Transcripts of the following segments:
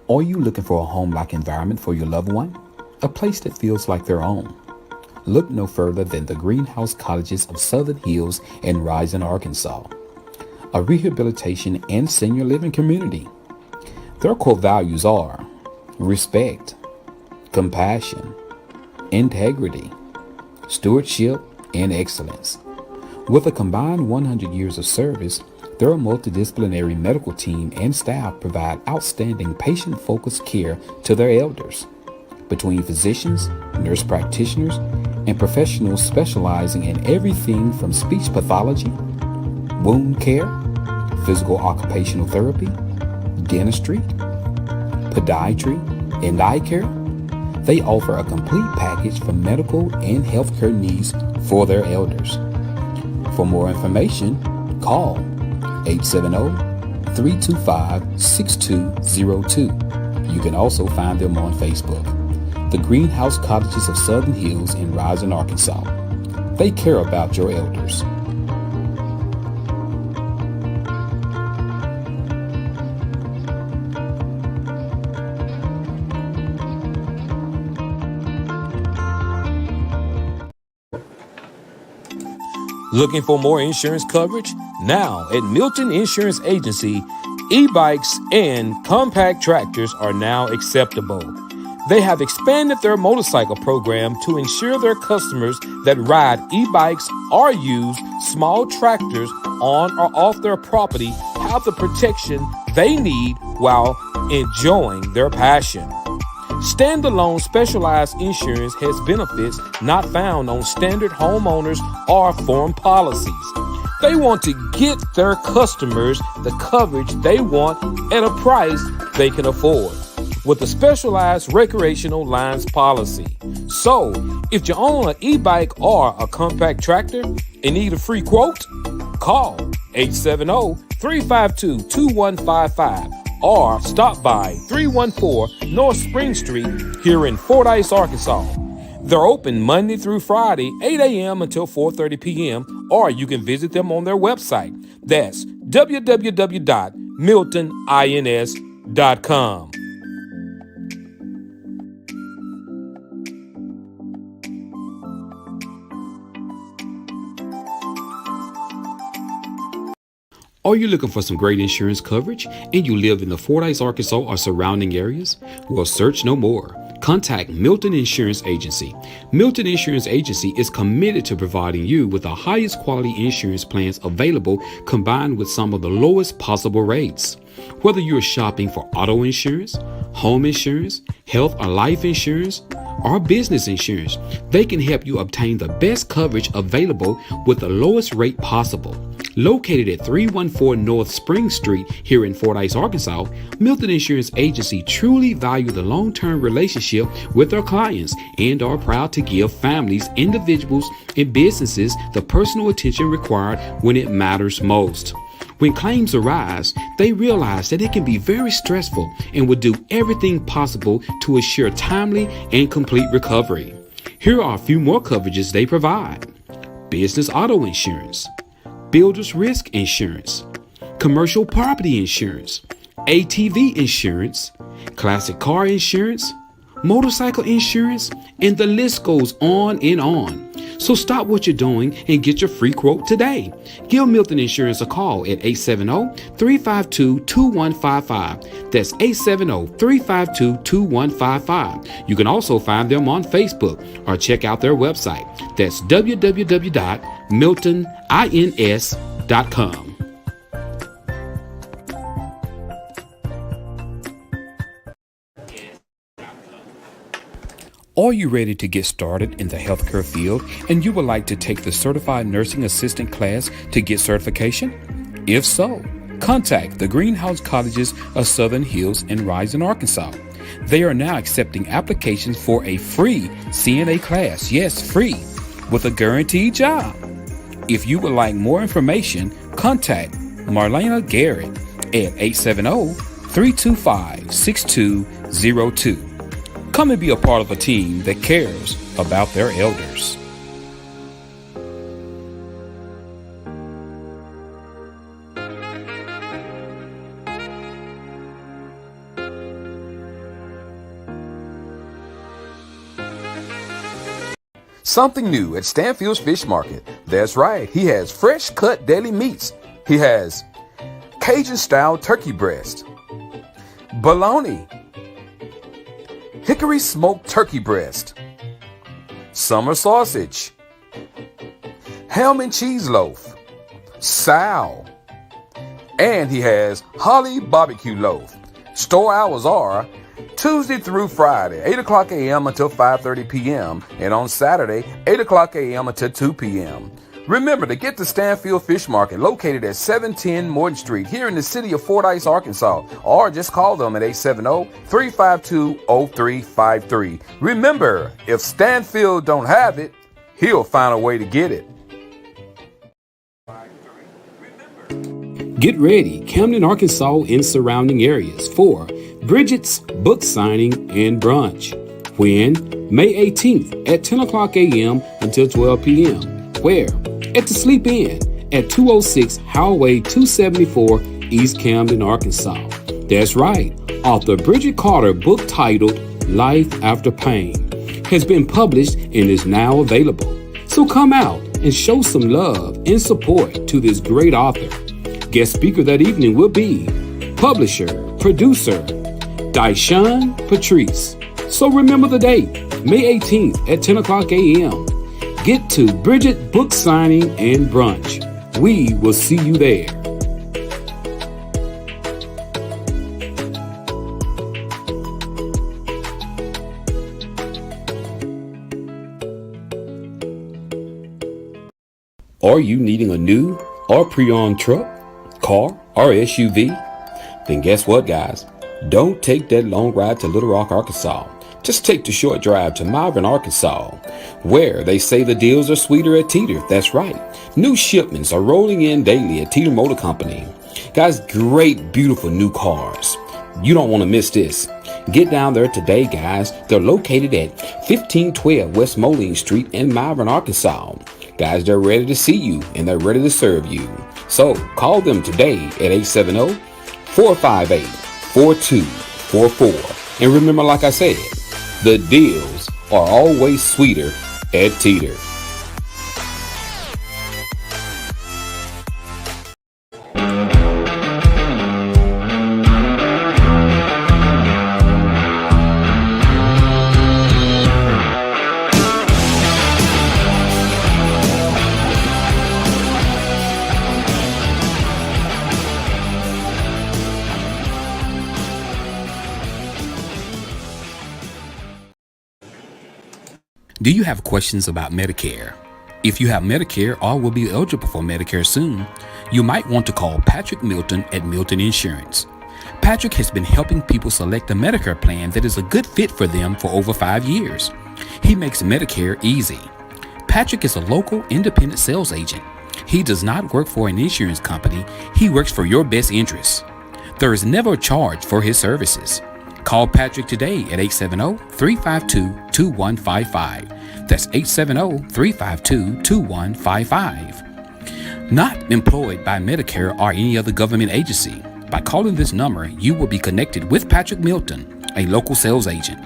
Are you looking for a home-like environment for your loved one? A place that feels like their own? Look no further than the Greenhouse Cottages of Southern Hills in Rison, Arkansas, a rehabilitation and senior living community. Their core values are respect, compassion, integrity, stewardship, and excellence. With a combined 100 years of service, their multidisciplinary medical team and staff provide outstanding patient-focused care to their elders. Between physicians, nurse practitioners, and professionals specializing in everything from speech pathology, wound care, physical occupational therapy, dentistry, podiatry, and eye care, they offer a complete package for medical and healthcare needs for their elders. For more information, call 870-325-6202. You can also find them on Facebook. The Greenhouse Cottages of Southern Hills in Rison, Arkansas. They care about your elders. Looking for more insurance coverage? Now at Milton Insurance Agency, e-bikes and compact tractors are now acceptable. They have expanded their motorcycle program to ensure their customers that ride e-bikes or use small tractors on or off their property have the protection they need while enjoying their passion. Standalone specialized insurance has benefits not found on standard homeowners or form policies. They want to get their customers the coverage they want at a price they can afford with a specialized recreational lines policy. So, if you own an e-bike or a compact tractor and need a free quote, call 870-352-2155 or stop by 314 North Spring Street here in Fordyce, Arkansas. They're open Monday through Friday, 8 a.m. until 4:30 p.m., or you can visit them on their website. That's www.miltonins.com. Are you looking for some great insurance coverage and you live in the Fordyce, Arkansas or surrounding areas? Well, search no more. Contact Milton Insurance Agency. Milton Insurance Agency is committed to providing you with the highest quality insurance plans available combined with some of the lowest possible rates. Whether you're shopping for auto insurance, home insurance, health or life insurance, or business insurance, they can help you obtain the best coverage available with the lowest rate possible. Located at 314 North Spring Street here in Fordyce, Arkansas, Milton Insurance Agency truly value the long-term relationship with their clients and are proud to give families, individuals, and businesses the personal attention required when it matters most. When claims arise, they realize that it can be very stressful and will do everything possible to assure timely and complete recovery. Here are a few more coverages they provide: business auto insurance, builder's risk insurance, commercial property insurance, ATV insurance, classic car insurance, motorcycle insurance, and the list goes on and on. So stop what you're doing and get your free quote today. Give Milton Insurance a call at 870-352-2155. That's 870-352-2155. You can also find them on Facebook or check out their website. That's www.miltonins.com. fordycear.com. Are you ready to get started in the healthcare field and you would like to take the Certified Nursing Assistant class to get certification? If so, contact the Greenhouse Cottages of Southern Hills in Rison, Arkansas. They are now accepting applications for a free CNA class, yes, free, with a guaranteed job. If you would like more information, contact Marlena Garrett at 870-325-6202. Come and be a part of a team that cares about their elders. Something new at Stanfield's Fish Market. That's right, he has fresh cut deli meats. He has Cajun style turkey breast, bologna, hickory smoked turkey breast, summer sausage, ham and cheese loaf, sow, and he has holly barbecue loaf. Store hours are Tuesday through Friday, 8 o'clock a.m. until 5:30 p.m. and on Saturday, 8 o'clock a.m. until 2 p.m. Remember to get to Stanfield Fish Market, located at 710 Morton Street here in the city of Fordyce, Arkansas, or just call them at 870-352-0353. Remember, if Stanfield don't have it, he'll find a way to get it. Get ready, Camden, Arkansas and surrounding areas for Bridget's Book Signing and Brunch. When? May 18th at 10 o'clock a.m. until 12 p.m. Where? At the Sleep Inn at 206 Highway 274, East Camden, Arkansas. That's right, author Bridget Carter book titled Life After Pain has been published and is now available. So come out and show some love and support to this great author. Guest speaker that evening will be publisher, producer, Daishan Patrice. So remember the date, May 18th at 10 o'clock a.m. Get to Bridget Book Signing and Brunch. We will see you there. Are you needing a new or pre-owned truck, car, or SUV? Then guess what, guys? Don't take that long ride to Little Rock, Arkansas. Just take the short drive to Malvern, Arkansas, where they say the deals are sweeter at Teeter. That's right. New shipments are rolling in daily at Teeter Motor Company. Guys, great, beautiful new cars. You don't want to miss this. Get down there today, guys. They're located at 1512 West Moline Street in Malvern, Arkansas. Guys, they're ready to see you and they're ready to serve you. So call them today at 870-458-4244. And remember, like I said, the deals are always sweeter at Teeter. Do you have questions about Medicare? If you have Medicare or will be eligible for Medicare soon, you might want to call Patrick Milton at Milton Insurance. Patrick has been helping people select a Medicare plan that is a good fit for them for over 5 years. He makes Medicare easy. Patrick is a local independent sales agent. He does not work for an insurance company. He works for your best interests. There is never a charge for his services. Call Patrick today at 870-352-2155. That's 870-352-2155. Not employed by Medicare or any other government agency. By calling this number, you will be connected with Patrick Milton, a local sales agent.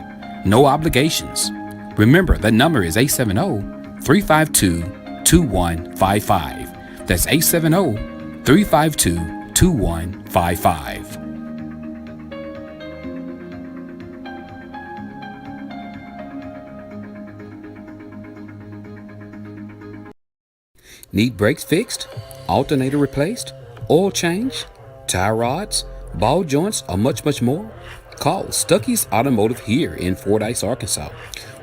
No obligations. Remember, that number is 870-352-2155. That's 870-352-2155. Need brakes fixed? alternator replaced, oil change, tie rods, ball joints, or much, much more? Call Stuckey's Automotive here in Fordyce, Arkansas.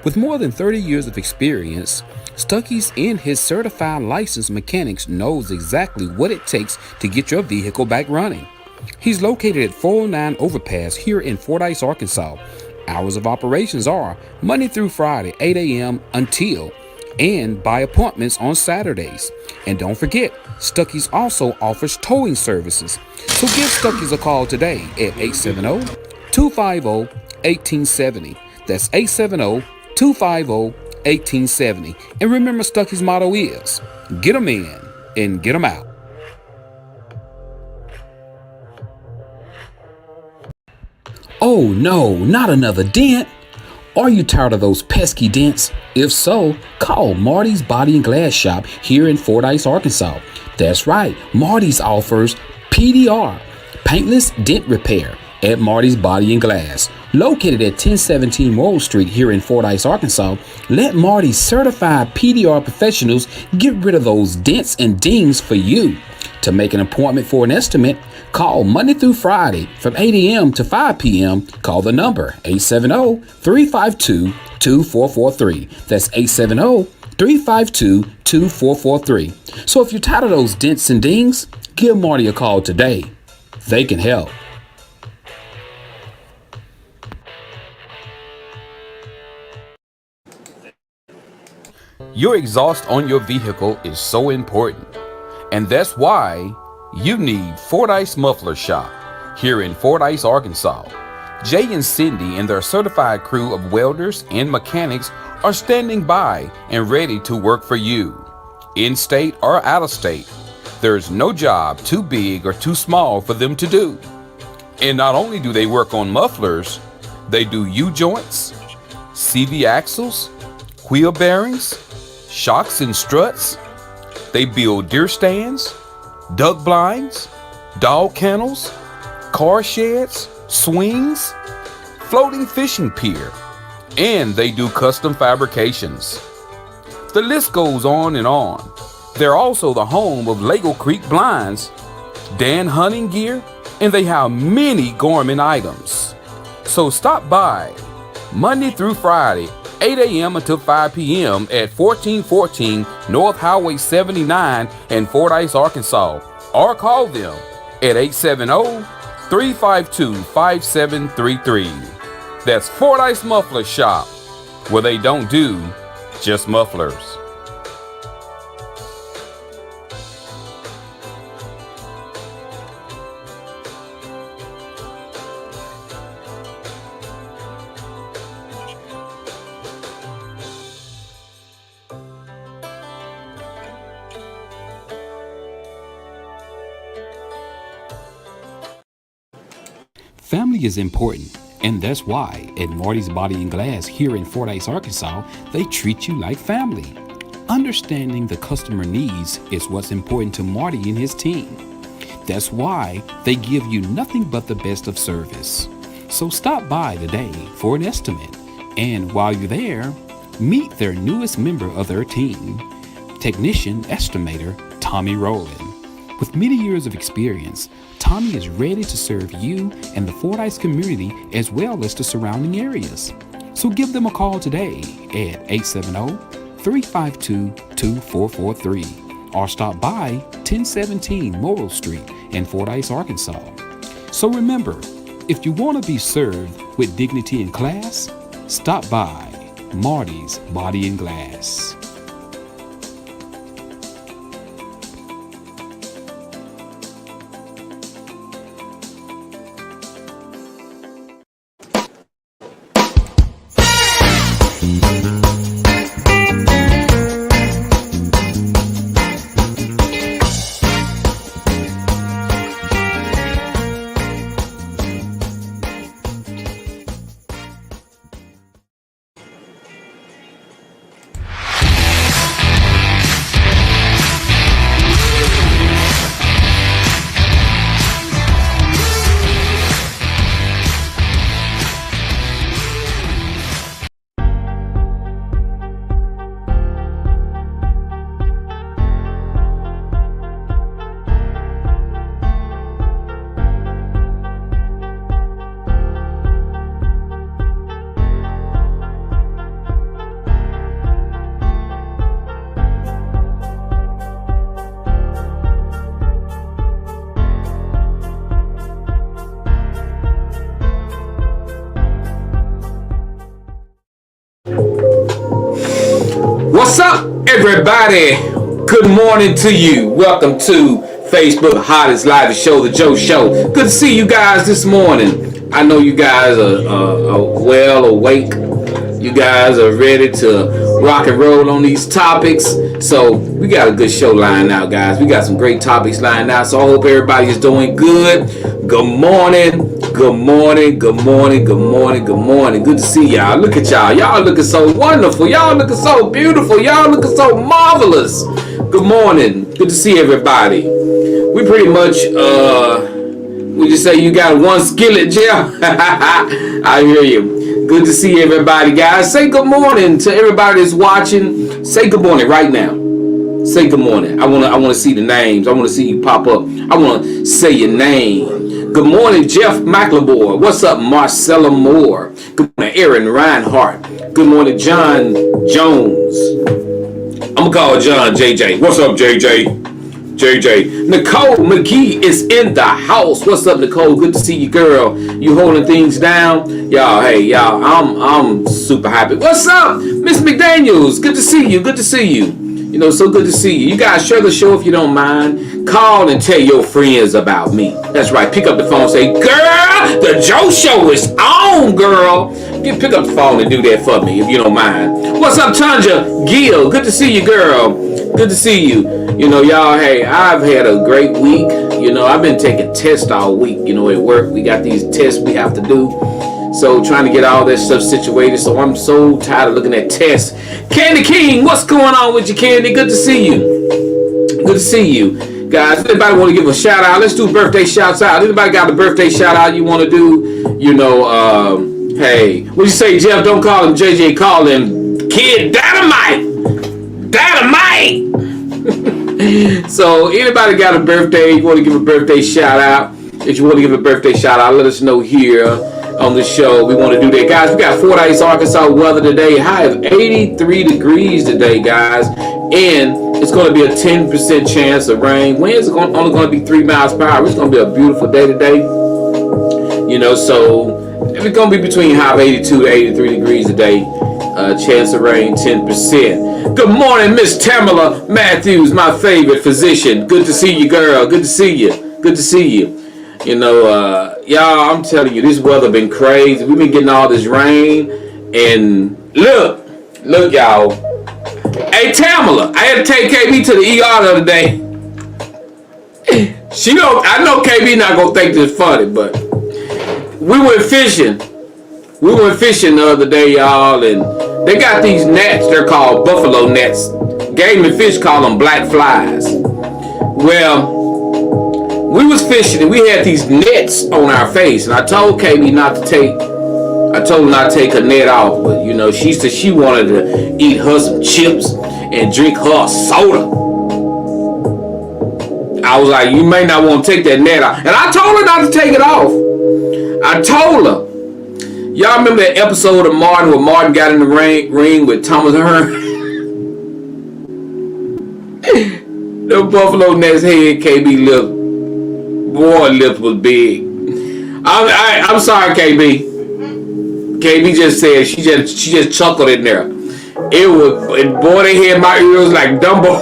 With more than 30 years of experience, Stuckey's and his certified licensed mechanics knows exactly what it takes to get your vehicle back running. He's located at 409 Overpass here in Fordyce, Arkansas. Hours of operations are Monday through Friday, 8 a.m. until and by appointments on Saturdays. And don't forget, Stuckey's also offers towing services. So give Stuckey's a call today at 870-250-1870. That's 870-250-1870. And remember, Stuckey's motto is, get 'em in and get 'em out. Oh no, not another dent! Are you tired of those pesky dents? If so, call Marty's Body and Glass Shop here in Fordyce, Arkansas. That's right, Marty's offers PDR, Paintless Dent Repair, at Marty's Body and Glass. Located at 1017 Morrill Street here in Fordyce, Arkansas, let Marty's certified PDR professionals get rid of those dents and dings for you. To make an appointment for an estimate, call Monday through Friday from 8 a.m. to 5 p.m. Call the number 870-352-2443. That's 870-352-2443. So if you're tired of those dents and dings, give Marty a call today. They can help. Your exhaust on your vehicle is so important, and that's why you need Fordyce Muffler Shop here in Fordyce, Arkansas. Jay and Cindy and their certified crew of welders and mechanics are standing by and ready to work for you. In-state or out-of-state, there's no job too big or too small for them to do. And not only do they work on mufflers, they do U-joints, CV axles, wheel bearings, shocks and struts. They build deer stands, duck blinds, dog kennels, car sheds, swings, floating fishing pier, and they do custom fabrications. The list goes on and on. They're also the home of Lego Creek Blinds, Dan Hunting Gear, and they have many Gorman items. So stop by Monday through Friday, 8 a.m. until 5 p.m. at 1414 North Highway 79 in Fordyce, Arkansas, or call them at 870-352-5733. That's Fordyce Muffler Shop, where they don't do just mufflers. Family is important, and that's why at Marty's Body and Glass here in Fordyce, Arkansas, they treat you like family. Understanding the customer needs is what's important to Marty and his team. That's why they give you nothing but the best of service. So stop by today for an estimate, and while you're there, meet their newest member of their team, Technician Estimator Tommy Rowland. With many years of experience, Tommy is ready to serve you and the Fordyce community as well as the surrounding areas. So give them a call today at 870-352-2443 or stop by 1017 Morrill Street in Fordyce, Arkansas. So remember, if you want to be served with dignity and class, stop by Marty's Body and Glass. Everybody, good morning to you. Welcome to Facebook Hottest Live Show, The Joe Show. Good to see you guys this morning. I know you guys are well awake. You guys are ready to rock and roll on these topics. So we got a good show lined out, guys. We got some great topics lined out. So I hope everybody is doing good. Good morning. Good morning. Good morning. Good morning. Good morning. Good to see y'all. Look at y'all. Y'all looking so wonderful. Y'all looking so beautiful. Y'all looking so marvelous. Good morning. Good to see everybody. We pretty much we just say you got one skillet, Jeff. I hear you. Good to see everybody, guys. Say good morning to everybody that's watching. Say good morning right now. Say good morning. I wanna see the names. I wanna see you pop up. I wanna say your name. Good morning, Jeff McLemore. What's up, Marcella Moore? Good morning, Aaron Reinhardt. Good morning, John Jones. I'm gonna call John JJ. What's up, JJ? JJ. Nicole McGee is in the house. What's up, Nicole? Good to see you, girl. You holding things down? Y'all, hey, y'all, I'm super happy. What's up, Miss McDaniels? Good to see you. Good to see you. You know, so good to see you. You guys share the show if you don't mind. Call and tell your friends about me. That's right. Pick up the phone and say, girl, the Joe Show is on, girl. Pick up the phone and do that for me if you don't mind. What's up, Tanja Gill? Good to see you, girl. Good to see you. You know, y'all, hey, I've had a great week. You know, I've been taking tests all week. You know, at work, we got these tests we have to do. So, trying to get all that stuff situated. So, I'm so tired of looking at tests. Candy King, what's going on with you, Candy? Good to see you. Good to see you. Guys, anybody want to give a shout out? Let's do birthday shouts out. Anybody got a birthday shout out you want to do? You know, hey, what you say, Jeff? Don't call him JJ, call him Kid Dynamite. Dynamite! So, anybody got a birthday, you want to give a birthday shout out? If you want to give a birthday shout out, let us know here on the show. We want to do that. Guys, we got Fordyce, Arkansas weather today. High of 83 degrees today, guys. And it's going to be a 10% chance of rain. Winds are only going to be 3 miles per hour. It's going to be a beautiful day today. You know, so it's going to be between high of 82 to 83 degrees today. Chance of rain, 10%. Good morning, Miss Tamala Matthews, my favorite physician. Good to see you, girl. Good to see you. Good to see you. You know, y'all, I'm telling you, this weather been crazy. We've been getting all this rain. And look, y'all. Hey, Tamala, I had to take KB to the ER the other day. I know KB not going to think this funny, but we went fishing. We went fishing the other day, y'all, and they got these nets. They're called buffalo nets. Game and fish call them black flies. Well, we was fishing and we had these nets on our face, and I told KB not to take. I told her not to take her net off, but you know, she said she wanted to eat her some chips and drink her soda. I was like, you may not want to take that net off, and I told her not to take it off. I told her. Y'all remember that episode of Martin where Martin got in the ring with Thomas Hearn? The buffalo nets head KB lip, boy, lips was big. I'm sorry, KB. KB just said she just chuckled in there. Boy, they had my ears like Dumbo.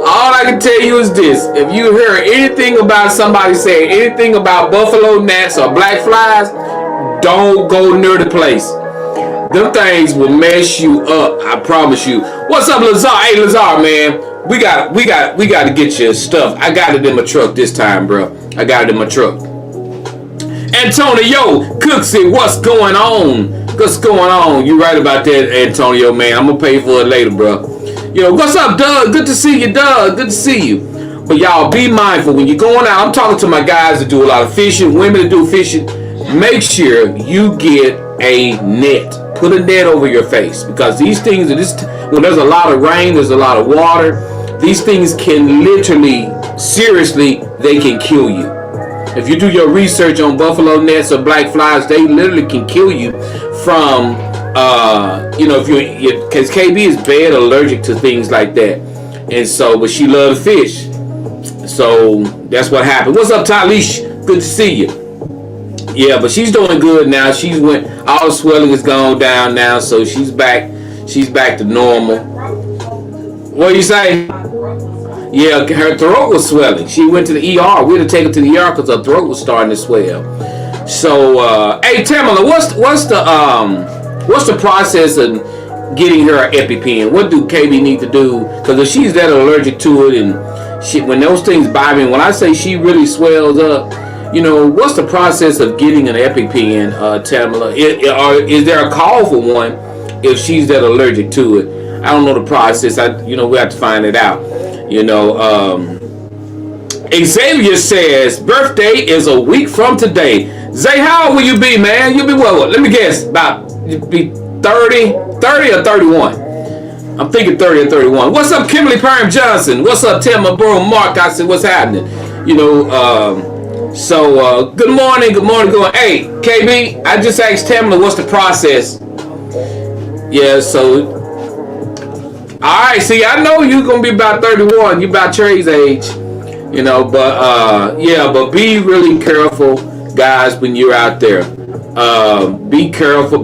All I can tell you is this: if you hear anything about somebody saying anything about buffalo gnats or black flies, don't go near the place. Them things will mess you up. I promise you. What's up, Lazar? Hey, Lazar, man, we got to get your stuff. I got it in my truck this time, bro. I got it in my truck. Antonio Cooksey, what's going on? What's going on? You right about that, Antonio, man. I'm gonna pay for it later, bro. You know, what's up, Doug? Good to see you, Doug. Good to see you. But y'all, be mindful when you're going out. I'm talking to my guys that do a lot of fishing, women that do fishing. Make sure you get a net. Put a net over your face, because these things, when there's a lot of rain, there's a lot of water, these things can literally, seriously, they can kill you. If you do your research on buffalo nets or black flies, they literally can kill you from, you know, because KB is bad allergic to things like that. And so, but she loves fish. So that's what happened. What's up, Talish? Good to see you. Yeah, but she's doing good now. All the swelling is gone down now, so she's back. she's back to normal. What you say? Yeah, her throat was swelling. She went to the ER. We had to take her to the ER because her throat was starting to swell. So, hey Tamala, what's the process of getting her an EpiPen? What do KB need to do? Because if she's that allergic to it, and when those things bite me, when I say she really swells up, what's the process of getting an EpiPen, Tamala? Is there a call for one if she's that allergic to it? I don't know the process. We have to find it out. Xavier says birthday is a week from today. Zay, how old will you be, man? You'll be what? Let me guess. About be 30 or 31. I'm thinking 30 or 31. What's up, Kimberly Perm Johnson? What's up, Tim Bro Mark? I said, what's happening? So good morning. Hey, KB, I just asked Tamala what's the process. Yeah, so alright, see, I know you're gonna be about 31, you about Trey's age. But be really careful, guys, when you're out there. Be careful.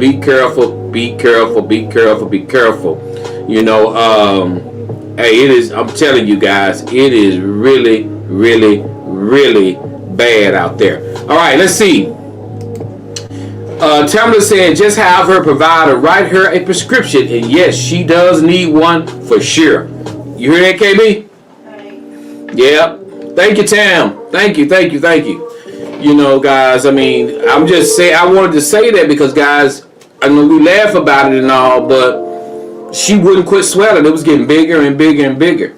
Hey, it is, I'm telling you guys, it is really, really, really bad out there. Alright, let's see. Tamala said just have her provider write her a prescription, and yes, she does need one for sure. You hear that, KB? Yeah. Thank you, Tam. Thank you. Guys, I mean, I wanted to say that because, guys, I know we laugh about it and all, but she wouldn't quit swelling. It was getting bigger and bigger and bigger.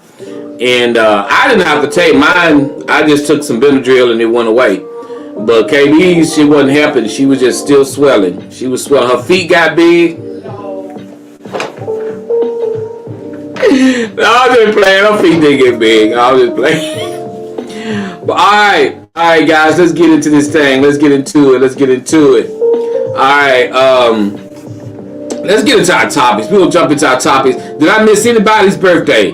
And I didn't have to take mine. I just took some Benadryl and it went away. But KB's, she wasn't helping. She was just still swelling. She was swelling. Her feet got big. No, I was just playing. Her feet didn't get big. I was just playing. But alright, guys, let's get into this thing. Let's get into it. Alright, let's get into our topics. We'll jump into our topics. Did I miss anybody's birthday?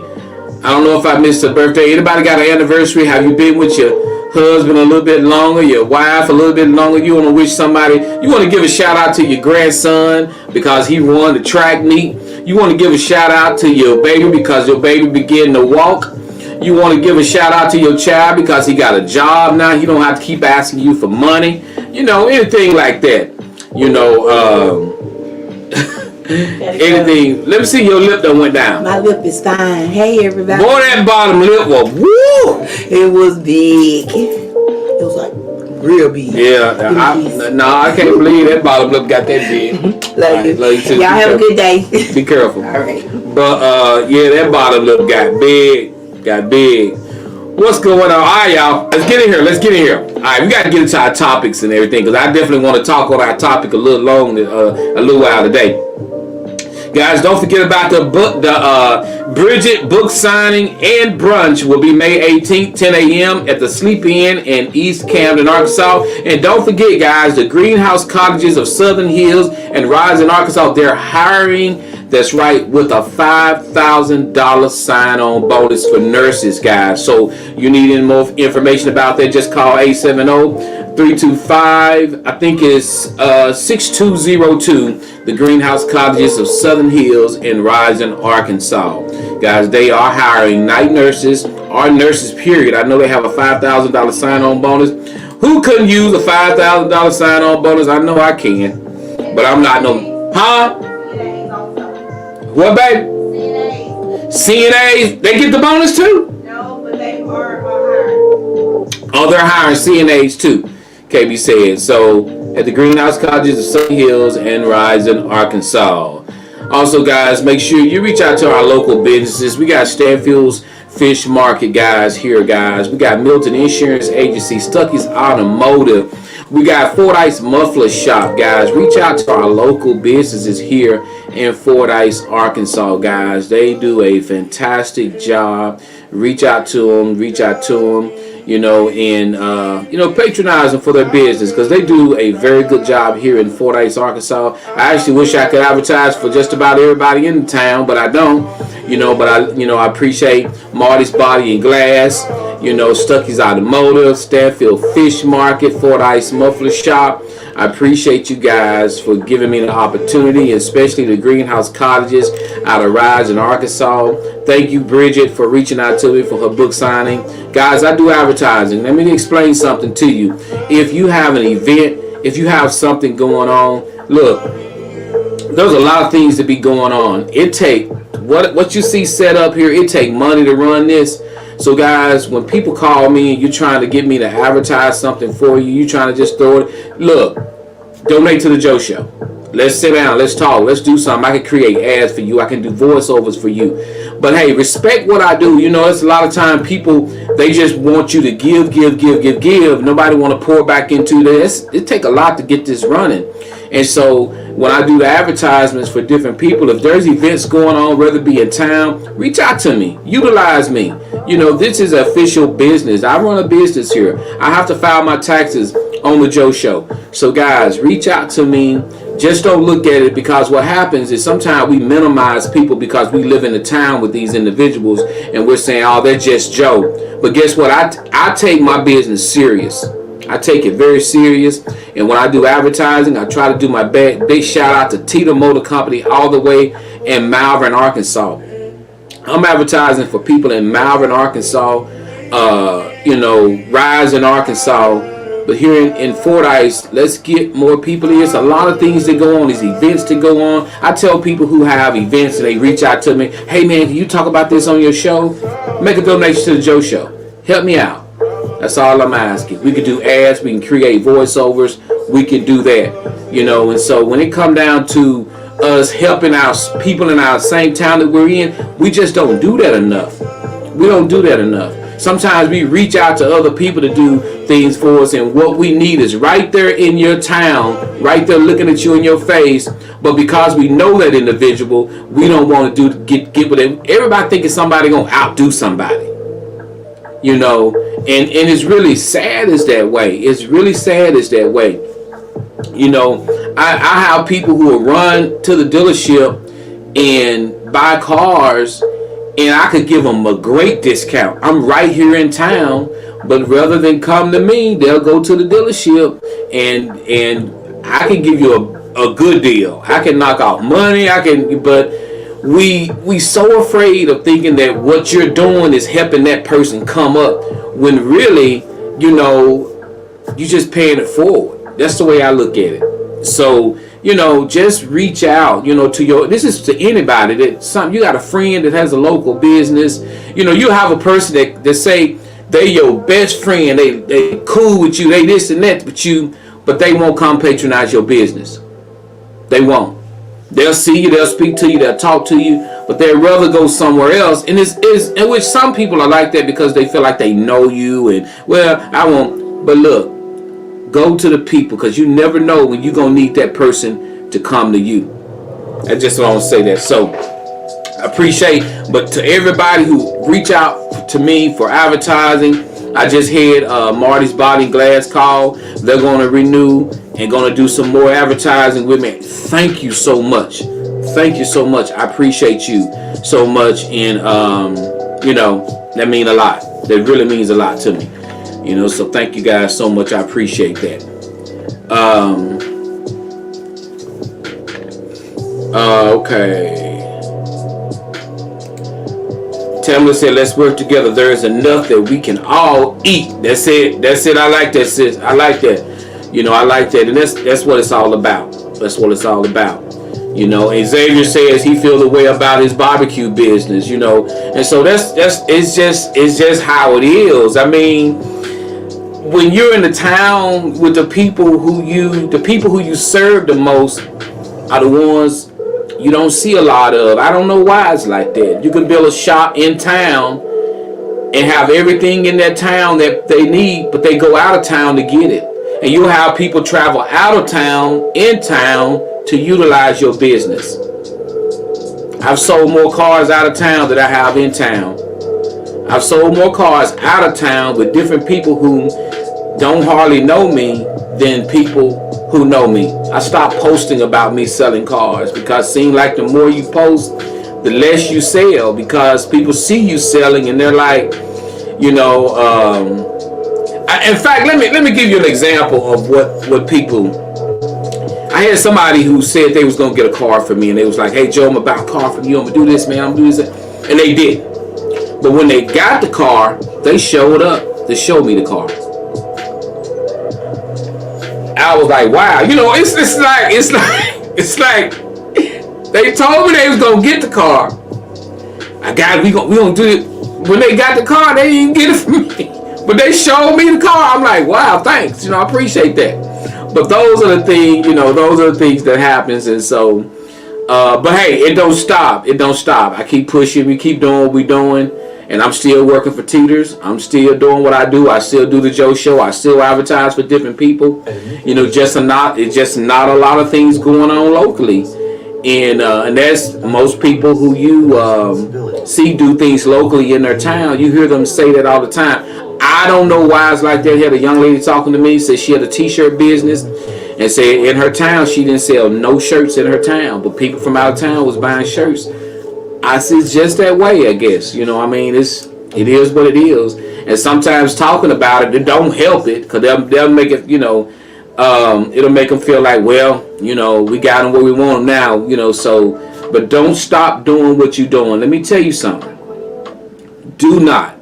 I don't know if I missed a birthday. Anybody got an anniversary? Have you been with your husband a little bit longer, your wife a little bit longer? You want to wish somebody, you want to give a shout out to your grandson because he won the track meet. You want to give a shout out to your baby because your baby began to walk. You want to give a shout out to your child because he got a job now. He don't have to keep asking you for money. Anything like that. Anything. Let me see, your lip that went down. My lip is fine. Hey, everybody. Boy, that bottom lip was woo. It was big. It was like real big. Yeah. I can't believe that bottom lip got that big. Love you. Y'all have a good day. Be careful. All right. But that bottom lip got big. What's going on? All right, y'all. Let's get in here. All right, we got to get into our topics and everything because I definitely want to talk on our topic a little while today. Guys, don't forget about the Bridget book signing and brunch will be May 18th, 10 a.m. at the Sleep Inn in East Camden, Arkansas. And don't forget, guys, the Greenhouse Cottages of Southern Hills and Rison, Arkansas, they're hiring. That's right, with a $5,000 sign-on bonus for nurses, guys. So you need any more information about that, just call 870-325, I think it's 6202, the Greenhouse Cottages of Southern Hills in Rison, Arkansas. Guys, they are hiring night nurses or nurses, period. I know they have a $5,000 sign-on bonus. Who couldn't use a $5,000 sign-on bonus? I know I can, but I'm not no... Huh? What, babe? CNAs. They get the bonus too? No, but they are hiring. Oh, they're hiring CNAs too, KB said. So, at the Greenhouse Cottages of Southern Hills and Rison, Arkansas. Also, guys, make sure you reach out to our local businesses. We got Stanfield's Fish Market, guys, here, guys. We got Milton Insurance Agency, Stuckey's Automotive. We got Fordyce Muffler Shop, guys. Reach out to our local businesses here in Fordyce, Arkansas, guys. They do a fantastic job. Reach out to them, and patronize them for their business because they do a very good job here in Fordyce, Arkansas. I actually wish I could advertise for just about everybody in the town, but I don't. I appreciate Marty's Body and Glass. Stuckey's Automotive, Stanfield Fish Market, Fordyce Muffler Shop. I appreciate you guys for giving me the opportunity, especially the Greenhouse Cottages out of Rison, Arkansas. Thank you, Bridget, for reaching out to me for her book signing. Guys, I do advertising. Let me explain something to you. If you have an event, if you have something going on, look, there's a lot of things to be going on. It take what you see set up here, it take money to run this. So guys, when people call me and you're trying to get me to advertise something for you, you're trying to just throw it, look, donate to the Joe Show. Let's sit down, let's talk, let's do something. I can create ads for you, I can do voiceovers for you. But hey, respect what I do. It's a lot of time people, they just want you to give. Nobody want to pour back into this. It take a lot to get this running. And so when I do the advertisements for different people, if there's events going on, whether it be in town, reach out to me, utilize me. This is official business. I run a business here. I have to file my taxes on the Joe Show. So guys, reach out to me. Just don't look at it, because what happens is sometimes we minimize people because we live in the town with these individuals and we're saying, oh, they're just Joe. But guess what? I take my business serious. I take it very serious. And when I do advertising, I try to do my best. Big shout out to Tita Motor Company all the way in Malvern, Arkansas. I'm advertising for people in Malvern, Arkansas, Rison, Arkansas. But here in Fordyce, let's get more people here. It's a lot of things that go on, these events that go on. I tell people who have events and they reach out to me, hey man, can you talk about this on your show? Make a donation to the Joe Show. Help me out. That's all I'm asking. We can do ads, we can create voiceovers, we can do that. And so when it comes down to us helping our people in our same town that we're in, we just don't do that enough. We don't do that enough. Sometimes we reach out to other people to do things for us, and what we need is right there in your town, right there looking at you in your face. But because we know that individual, we don't want to get with it. Everybody thinking somebody gonna outdo somebody, and it's really sad is that way. It's really sad is that way. I have people who will run to the dealership and buy cars, and I could give them a great discount. I'm right here in town, but rather than come to me, they'll go to the dealership, and I can give you a good deal. I can knock out money. But we so afraid of thinking that what you're doing is helping that person come up, when really, you're just paying it forward. That's the way I look at it. So, just reach out, this is to anybody that you got a friend that has a local business. You have a person that say they your best friend, they cool with you, they this and that, but they won't come patronize your business. They won't. They'll see you, they'll speak to you, they'll talk to you, but they'd rather go somewhere else. And in which some people are like that because they feel like they know you, and I won't. But look, go to the people, because you never know when you're going to need that person to come to you. I just want to say that. So I appreciate, but to everybody who reach out to me for advertising, I just had Marty's Body and Glass call. They're going to renew and going to do some more advertising with me. Thank you so much. Thank you so much. I appreciate you so much. And, that means a lot. That really means a lot to me. So thank you guys so much. I appreciate that. Okay. Tamla said, let's work together. There is enough that we can all eat. That's it. That's it. I like that, sis. I like that. I like that. And that's what it's all about. That's what it's all about. And Xavier says he feels the way about his barbecue business, and so it's just how it is. I mean, when you're in the town with the people who you serve the most are the ones you don't see a lot of. I don't know why it's like that. You can build a shop in town and have everything in that town that they need, but they go out of town to get it. And you'll have people travel out of town, in town, to utilize your business. I've sold more cars out of town than I have in town. I've sold more cars out of town with different people who don't hardly know me than people who know me. I stopped posting about me selling cars because it seems like the more you post, the less you sell, because people see you selling and they're like, You know, in fact, let me give you an example of what people. I had somebody who said they was gonna get a car for me, and they was like, "Hey Joe, I'm about a car for you. I'm gonna do this, man. I'm gonna do this," and they did. But when they got the car, they showed up to show me the car. I was like, "Wow, you know, it's like they told me they was gonna get the car. We gonna do it." When they got the car, they didn't get it from me, but they showed me the car. I'm like, "Wow, thanks. You know, I appreciate that." But those are the things, you know, those are the things that happens, and so. But hey, it don't stop. It don't stop. I keep pushing. We keep doing what we doing. And I'm still working for Teeters. I'm still doing what I do. I still do the Joe Show. I still advertise for different people. You know, it's just not a lot of things going on locally. And that's most people who you see do things locally in their town. You hear them say that all the time. I don't know why it's like that. I had a young lady talking to me, said she had a t-shirt business, and said in her town she didn't sell no shirts in her town, but people from out of town was buying shirts. I see it's just that way, I guess. You know, I mean, it is what it is. And sometimes talking about it don't help it, because they'll make it, you know, it'll make them feel like, well, you know, we got them where we want them now, you know. So, but don't stop doing what you're doing. Let me tell you something. Do not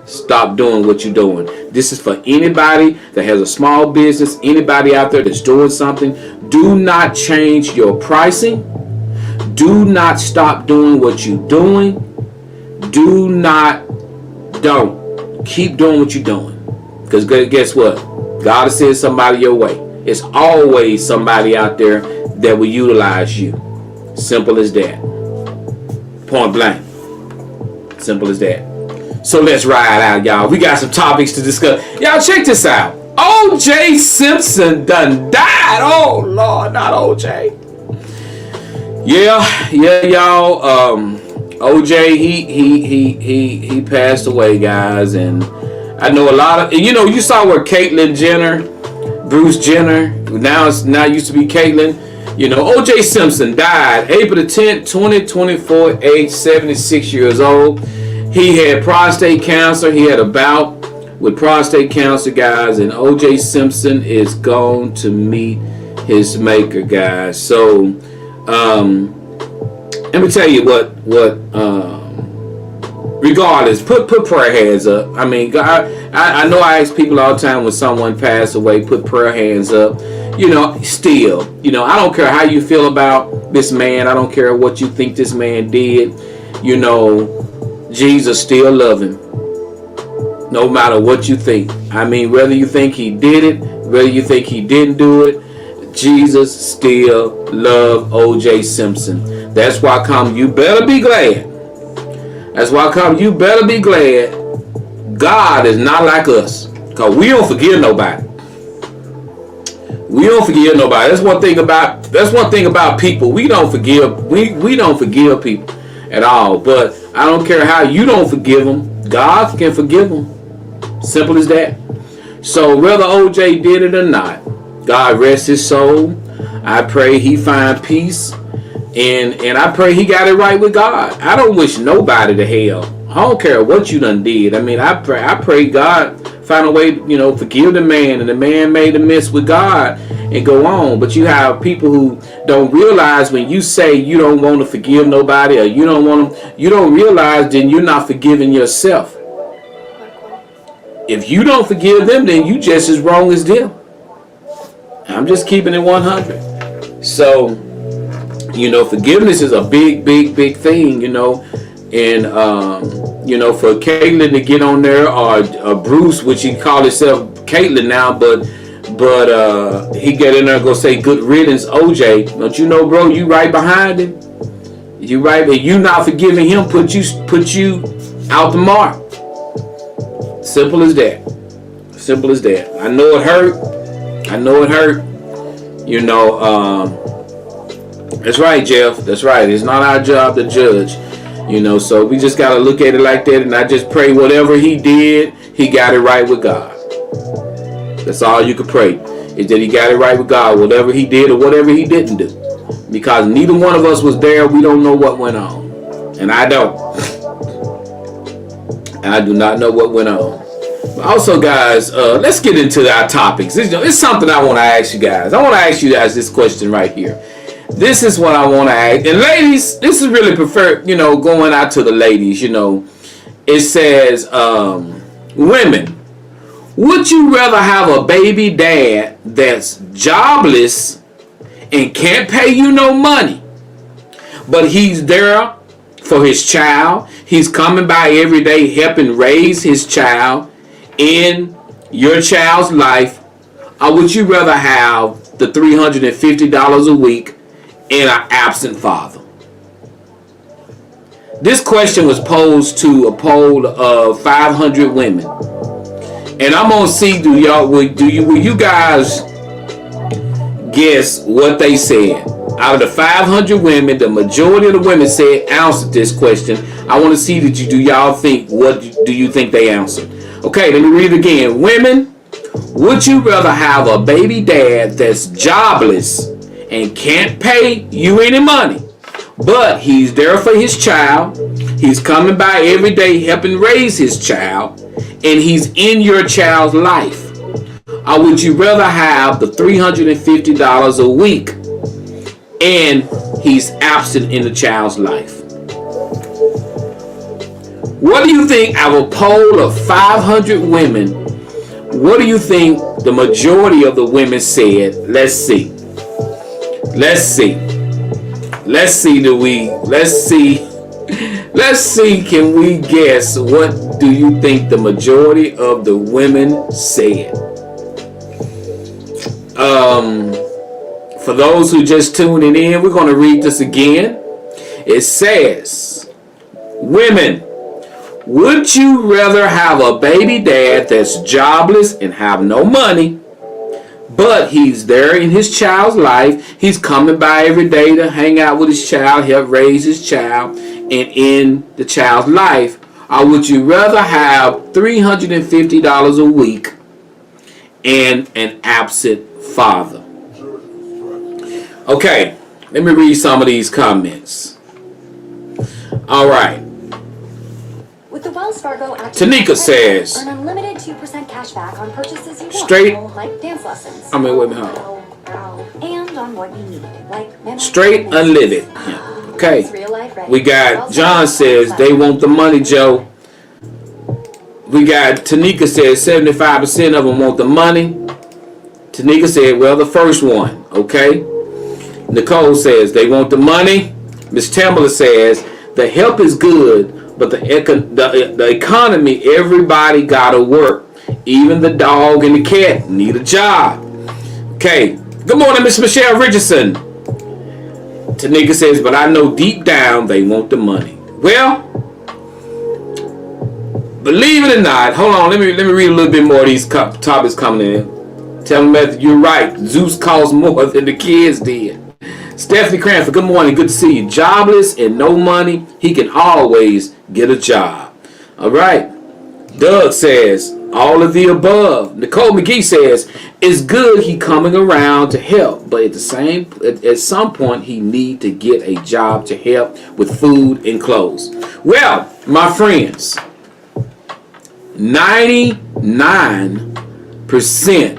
stop doing what you're doing. This is for anybody that has a small business, anybody out there that's doing something. Do not change your pricing. Do not stop doing what you're doing. Don't. Keep doing what you're doing. Because guess what? God has sent somebody your way. It's always somebody out there that will utilize you. Simple as that. Point blank. Simple as that. So let's ride out, y'all. We got some topics to discuss. Y'all, check this out. O.J. Simpson done died. Oh, Lord, not O.J. Yeah, y'all. OJ, he passed away, guys, and I know a lot of, you know, you saw where Caitlyn Jenner, Bruce Jenner, now used to be Caitlyn. You know, OJ Simpson died April the 10th, 2024, age 76 years old. He had prostate cancer. He had a bout with prostate cancer, guys, and OJ Simpson is going to meet his maker, guys. So let me tell you what regardless, put prayer hands up. I mean, God, I know I ask people all the time when someone passed away, put prayer hands up. You know, still, you know, I don't care how you feel about this man. I don't care what you think this man did. You know, Jesus still love him, no matter what you think. I mean, whether you think he did it, whether you think he didn't do it, Jesus still love O.J. Simpson. That's why you better be glad. That's why you better be glad God is not like us. Because we don't forgive nobody. We don't forgive nobody. That's one thing about people. We don't forgive. We don't forgive people at all. But I don't care how you don't forgive them. God can forgive them. Simple as that. So whether OJ did it or not, God rest his soul. I pray he find peace. And I pray he got it right with God. I don't wish nobody to hell. I don't care what you done did. I mean, I pray God find a way, you know, forgive the man, and the man made a mess with God and go on. But you have people who don't realize when you say you don't want to forgive nobody, or you don't realize then you're not forgiving yourself. If you don't forgive them, then you just as wrong as them. I'm just keeping it 100. So, you know, forgiveness is a big thing, you know. And, you know, for Caitlyn to get on there, or Bruce, which he called himself Caitlyn now, but he get in there and go say, good riddance, OJ. Don't you know, bro, you right behind him. You right, and you not forgiving him put you out the mark. Simple as that. Simple as that. I know it hurt. You know, that's right, Jeff. That's right. It's not our job to judge. You know, so we just got to look at it like that. And I just pray whatever he did, he got it right with God. That's all you can pray, is that he got it right with God, whatever he did or whatever he didn't do. Because neither one of us was there. We don't know what went on. And I don't. and I do not know what went on. But also, guys, let's get into our topics. It's something I want to ask you guys. I want to ask you guys this question right here. This is what I want to ask. And ladies, this is really preferred, going out to the ladies, It says, women, would you rather have a baby dad that's jobless and can't pay you no money, but he's there for his child? He's coming by every day helping raise his child in your child's life. Or would you rather have the $350 a week and an absent father? This question was posed to a poll of 500 women, and I'm gonna see will you guys guess what they said? Out of the 500 women, the majority of the women said answered this question. I want to see that do y'all think, what do you think they answered? Okay, let me read it again. Women, would you rather have a baby dad that's jobless and can't pay you any money, but he's there for his child, he's coming by every day helping raise his child, and he's in your child's life? Or would you rather have the $350 a week and he's absent in the child's life? What do you think? Our poll of 500 women, what do you think the majority of the women said? Let's see. Let's see. Can we guess what do you think the majority of the women said? For those who just tuning in, we're going to read this again. It says, women, would you rather have a baby dad that's jobless and have no money, but he's there in his child's life, he's coming by every day to hang out with his child, help raise his child, and in the child's life? Or would you rather have $350 a week and an absent father? Okay, let me read some of these comments. All right. With the Wells Fargo Tanika says, earn unlimited 2% cash back on purchases you straight, want, like dance lessons. I mean, wait a minute. And on what you need, like straight unlimited. Yeah. Okay. We got John says they want the money, Joe. We got Tanika says 75% of them want the money. Tanika said, well, the first one. Okay. Nicole says they want the money. Miss Tamala says the help is good, but the economy, everybody gotta work. Even the dog and the cat need a job. Okay. Good morning, Miss Michelle Richardson. Tanika says, but I know deep down they want the money. Well, believe it or not, hold on, let me read a little bit more of these topics coming in. Tell me that you're right. Zeus costs more than the kids did. Stephanie Cranford, good morning. Good to see you. Jobless and no money, he can always get a job. All right. Doug says, all of the above. Nicole McGee says, it's good he coming around to help, but at some point he need to get a job to help with food and clothes. Well, my friends, 99%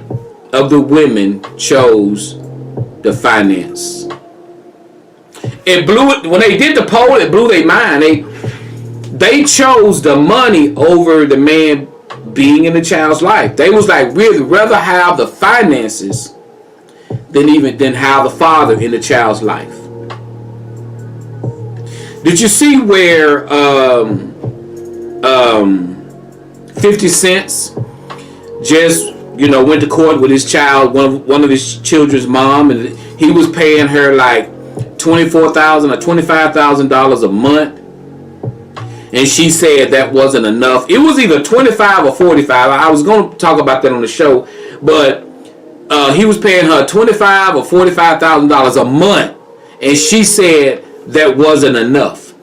of the women chose the finance. It blew it when they did the poll. It blew their mind. They chose the money over the man being in the child's life. They was like, we'd rather have the finances than have the father in the child's life. Did you see where 50 Cent just went to court with his child, one of his children's mom, and he was paying her like $24,000 or $25,000 a month, and she said that wasn't enough. It was either 25 or 45. I was going to talk about that on the show, but he was paying her $25 or $45,000 a month, and she said that wasn't enough.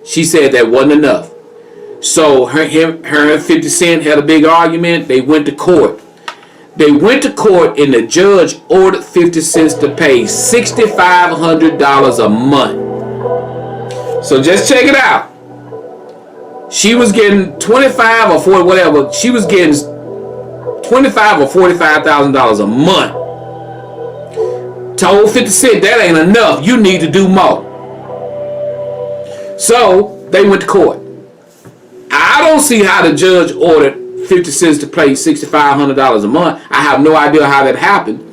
She said that wasn't enough. So her and 50 Cent had a big argument. They went to court. And the judge ordered 50 Cent to pay $6,500 a month. So just check it out. She was getting 25 or 40, whatever. She was getting 25 or $45,000 a month. Told 50 Cent that ain't enough. You need to do more. So they went to court. I don't see how the judge ordered 50 Cent to pay $6,500 a month. I have no idea how that happened.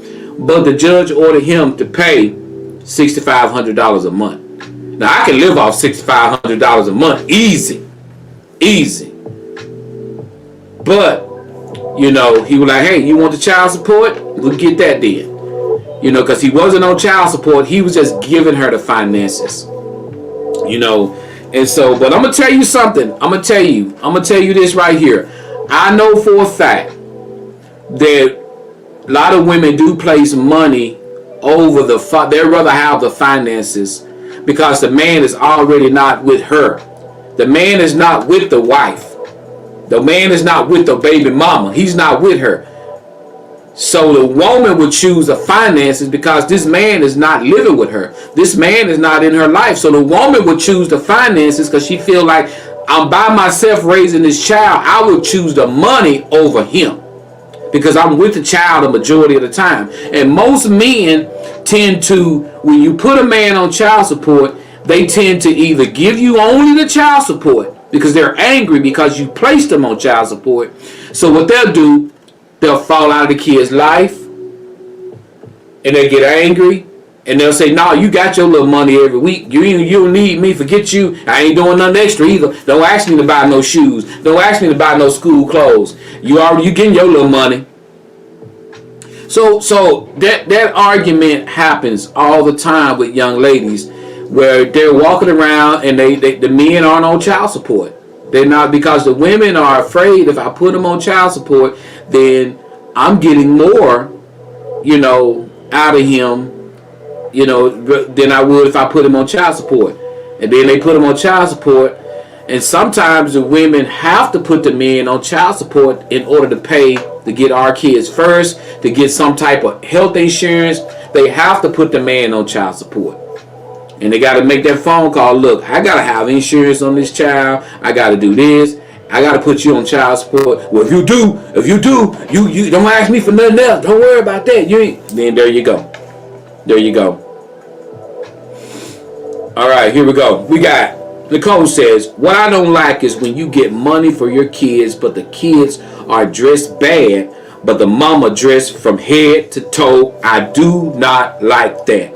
But the judge ordered him to pay $6,500 a month. Now I can live off $6,500 a month easy. But you know, he was like, hey, you want the child support? We'll get that then. You know, because he wasn't on child support. He was just giving her the finances. You know, and so, but I'm going to tell you something. I'm going to tell you this right here. I know for a fact that a lot of women do place money over they'd rather have the finances because the man is already not with her. The man is not with the wife. The man is not with the baby mama. He's not with her. So the woman would choose the finances because this man is not living with her. This man is not in her life. So the woman would choose the finances because she feel like, I'm by myself raising this child. I would choose the money over him because I'm with the child the majority of the time. And most men tend to, when you put a man on child support, they tend to either give you only the child support because they're angry because you placed them on child support. So what they'll do, they'll fall out of the kid's life and they get angry and they'll say, no, you got your little money every week. You don't need me. Forget you. I ain't doing nothing extra either. Don't ask me to buy no shoes. Don't ask me to buy no school clothes. You getting your little money. So that argument happens all the time with young ladies where they're walking around and the men aren't on child support. They're not, because the women are afraid if I put them on child support, then I'm getting more, you know, out of him, you know, than I would if I put him on child support. And then they put him on child support. And sometimes the women have to put the men on child support in order to pay to get our kids first, to get some type of health insurance. They have to put the man on child support. And they got to make that phone call. Look, I got to have insurance on this child. I got to do this. I got to put you on child support. Well, if you do, you don't ask me for nothing else. Don't worry about that. Then there you go. There you go. All right, here we go. We got, Nicole says, what I don't like is when you get money for your kids, but the kids are dressed bad, but the mama dressed from head to toe. I do not like that.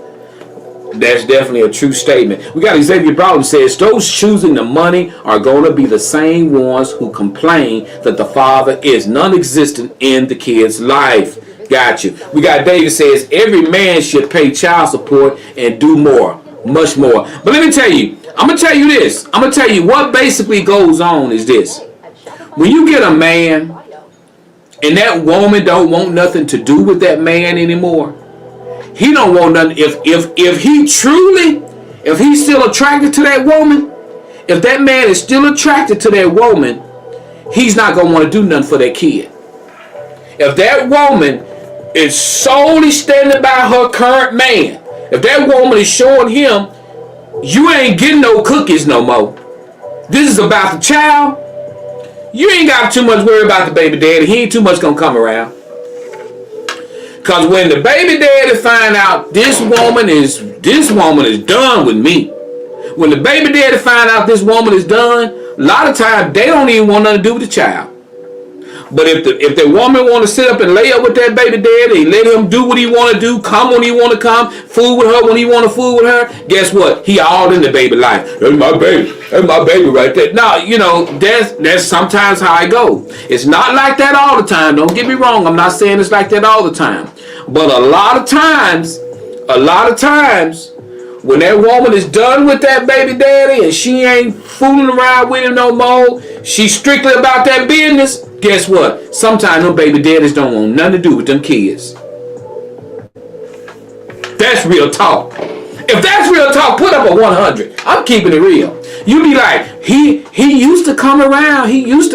That's definitely a true statement. We got Xavier Broughton says, those choosing the money are going to be the same ones who complain that the father is non-existent in the kid's life. Got you. We got David says, every man should pay child support and do more, much more. But let me tell you, I'm going to tell you this. I'm going to tell you what basically goes on is this. When you get a man and that woman don't want nothing to do with that man anymore, he don't want nothing. If he's still attracted to that woman, if that man is still attracted to that woman, he's not going to want to do nothing for that kid. If that woman is solely standing by her current man, if that woman is showing him, you ain't getting no cookies no more. This is about the child. You ain't got too much worry about the baby daddy. He ain't too much going to come around. Because when the baby daddy find out this woman is done with me. When the baby daddy find out this woman is done, a lot of times they don't even want nothing to do with the child. But if the woman want to sit up and lay up with that baby daddy and let him do what he want to do, come when he want to come, fool with her when he want to fool with her, guess what? He all in the baby life. That's my baby. That's my baby right there. Now, you know, that's sometimes how I go. It's not like that all the time. Don't get me wrong. I'm not saying it's like that all the time. But a lot of times, when that woman is done with that baby daddy and she ain't fooling around with him no more, she's strictly about that business, guess what? Sometimes them baby daddies don't want nothing to do with them kids. That's real talk. If that's real talk, put up a 100. I'm keeping it real. You be like, he used to come around. You ain't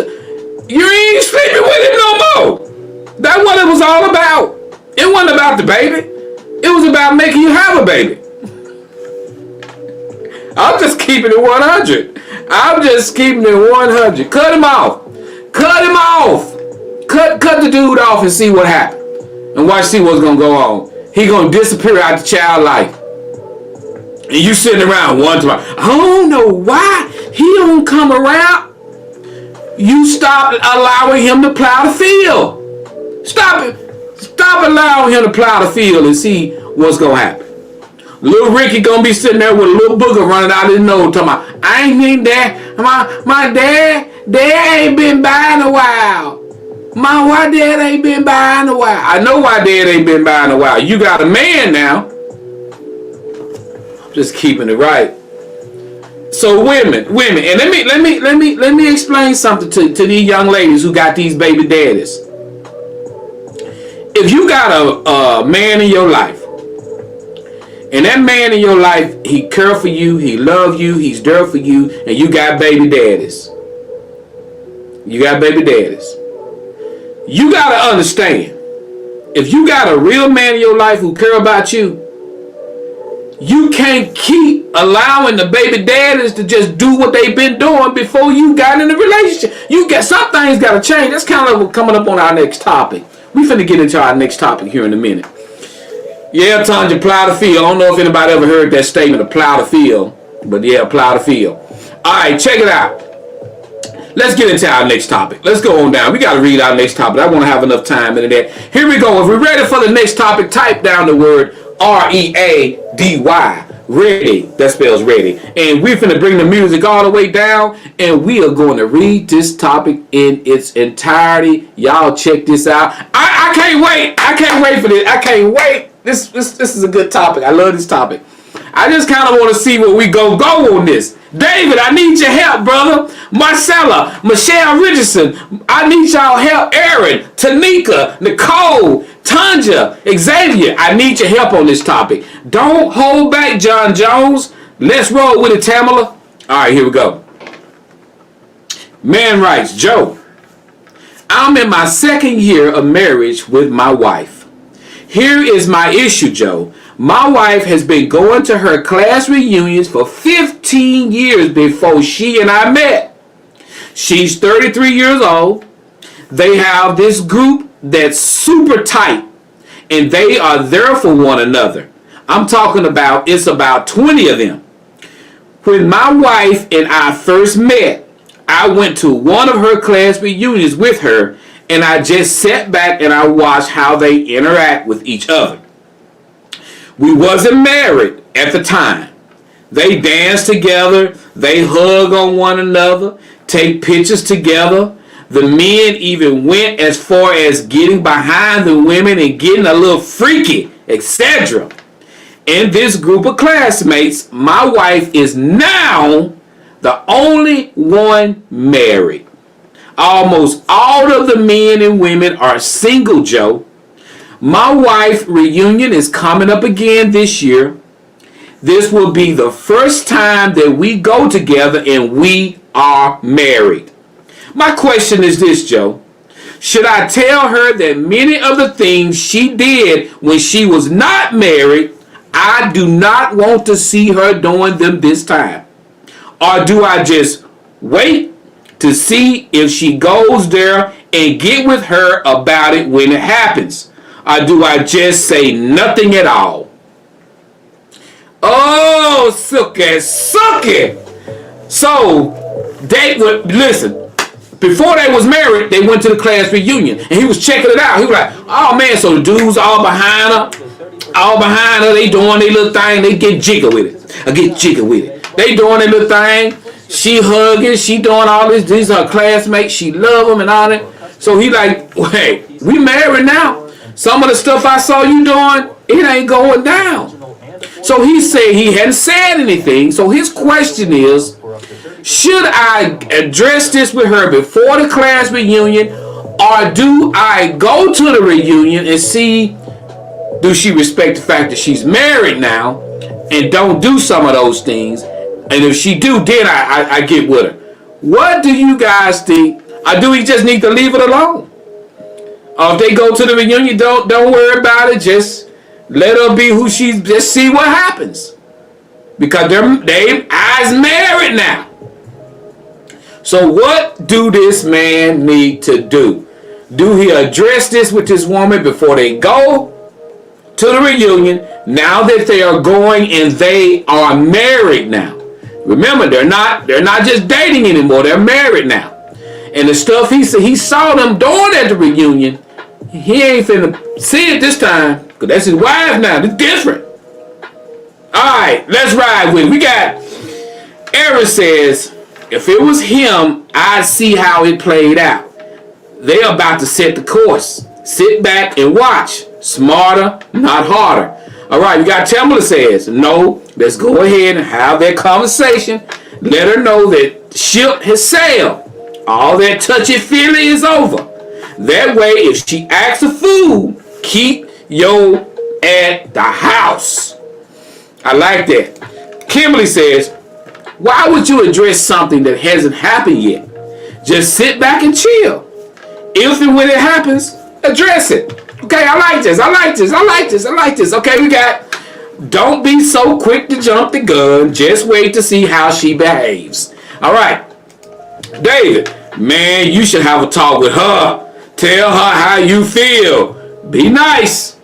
sleeping with him no more. That's what it was all about. It wasn't about the baby. It was about making you have a baby. I'm just keeping it 100. I'm just keeping it 100. Cut him off. Cut him off. Cut the dude off and see what happened. And watch, see what's going to go on. He going to disappear out the child life. And you sitting around wondering, I don't know why he don't come around. You stop allowing him to plow the field. Stop it. Stop allowing him to plow the field and see what's going to happen. Little Ricky going to be sitting there with a little booger running out of his nose talking about, I ain't need that. My dad ain't been by in a while. Why dad ain't been by in a while? I know why dad ain't been by in a while. You got a man now. Just keeping it right. So women, and let me explain something to these young ladies who got these baby daddies. If you got a man in your life, and that man in your life, he care for you, he love you, he's there for you, and you got baby daddies. You got baby daddies. You gotta understand, if you got a real man in your life who care about you, you can't keep allowing the baby daddies to just do what they've been doing before you got in a relationship. Some things gotta change. That's kind of coming up on our next topic. We finna get into our next topic here in a minute. Yeah, Tanja, plow the field. I don't know if anybody ever heard that statement of plow the field, but yeah, plow the field. All right, check it out. Let's get into our next topic. Let's go on down. We got to read our next topic. I want to have enough time in that. Here we go. If we're ready for the next topic, type down the word R-E-A-D-Y. Ready. That spells ready. And we're finna bring the music all the way down, and we are going to read this topic in its entirety. Y'all check this out. I can't wait. I can't wait for this. I can't wait. This is a good topic. I love this topic. I just kind of want to see where we go on this. David, I need your help, brother. Marcella, Michelle Richardson, I need y'all help. Aaron, Tanika, Nicole, Tanja, Xavier, I need your help on this topic. Don't hold back, John Jones. Let's roll with it, Tamala. All right, here we go. Man writes, Joe, I'm in my second year of marriage with my wife. Here is my issue, Joe. My wife has been going to her class reunions for 15 years before she and I met. She's 33 years old. They have this group that's super tight, and they are there for one another. I'm talking about, it's about 20 of them. When my wife and I first met, I went to one of her class reunions with her, and I just sat back and I watched how they interact with each other. We wasn't married at the time. They dance together. They hug on one another. Take pictures together. The men even went as far as getting behind the women and getting a little freaky, etc. In this group of classmates, my wife is now the only one married. Almost all of the men and women are single, Joe. My wife reunion is coming up again this year. This will be the first time that we go together and we are married. My question is this, Joe. Should I tell her that many of the things she did when she was not married, I do not want to see her doing them this time? Or do I just wait to see if she goes there and get with her about it when it happens? Or do I just say nothing at all? Oh, sucky. So, they would, listen, before they was married, they went to the class reunion. And he was checking it out. He was like, oh man, so the dudes all behind her, they doing their little thing. They get jiggy with it. They doing their little thing. She hugging, she doing all this. These are her classmates. She love them and all that. So he like, wait, we married now. Some of the stuff I saw you doing, it ain't going down. So he said he hadn't said anything. So his question is, should I address this with her before the class reunion, or do I go to the reunion and see, do she respect the fact that she's married now and don't do some of those things? And if she do, then I get with her. What do you guys think? Or do we just need to leave it alone? Or if they go to the reunion, don't worry about it. Just let her be who she's. Just see what happens. because they eyes married now. So what do this man need to do? Do he address this with this woman before they go to the reunion? Now that they are going and they are married now. Remember, they're not just dating anymore. They're married now. And the stuff he saw them doing at the reunion, he ain't finna see it this time, because that's his wife now. It's different. Alright, let's ride with it. We got Aaron says, if it was him, I'd see how it played out. They're about to set the course. Sit back and watch. Smarter, not harder. Alright, we got Tamala says, no, let's go ahead and have that conversation. Let her know that the ship has sailed. All that touchy-feely is over. That way, if she asks for food, keep yo at the house. I like that. Kimberly says, why would you address something that hasn't happened yet? Just sit back and chill. If and when it happens, address it. Okay, I like this. I like this. I like this. I like this. Okay, we got, don't be so quick to jump the gun. Just wait to see how she behaves. All right. David, man, you should have a talk with her. Tell her how you feel. Be nice.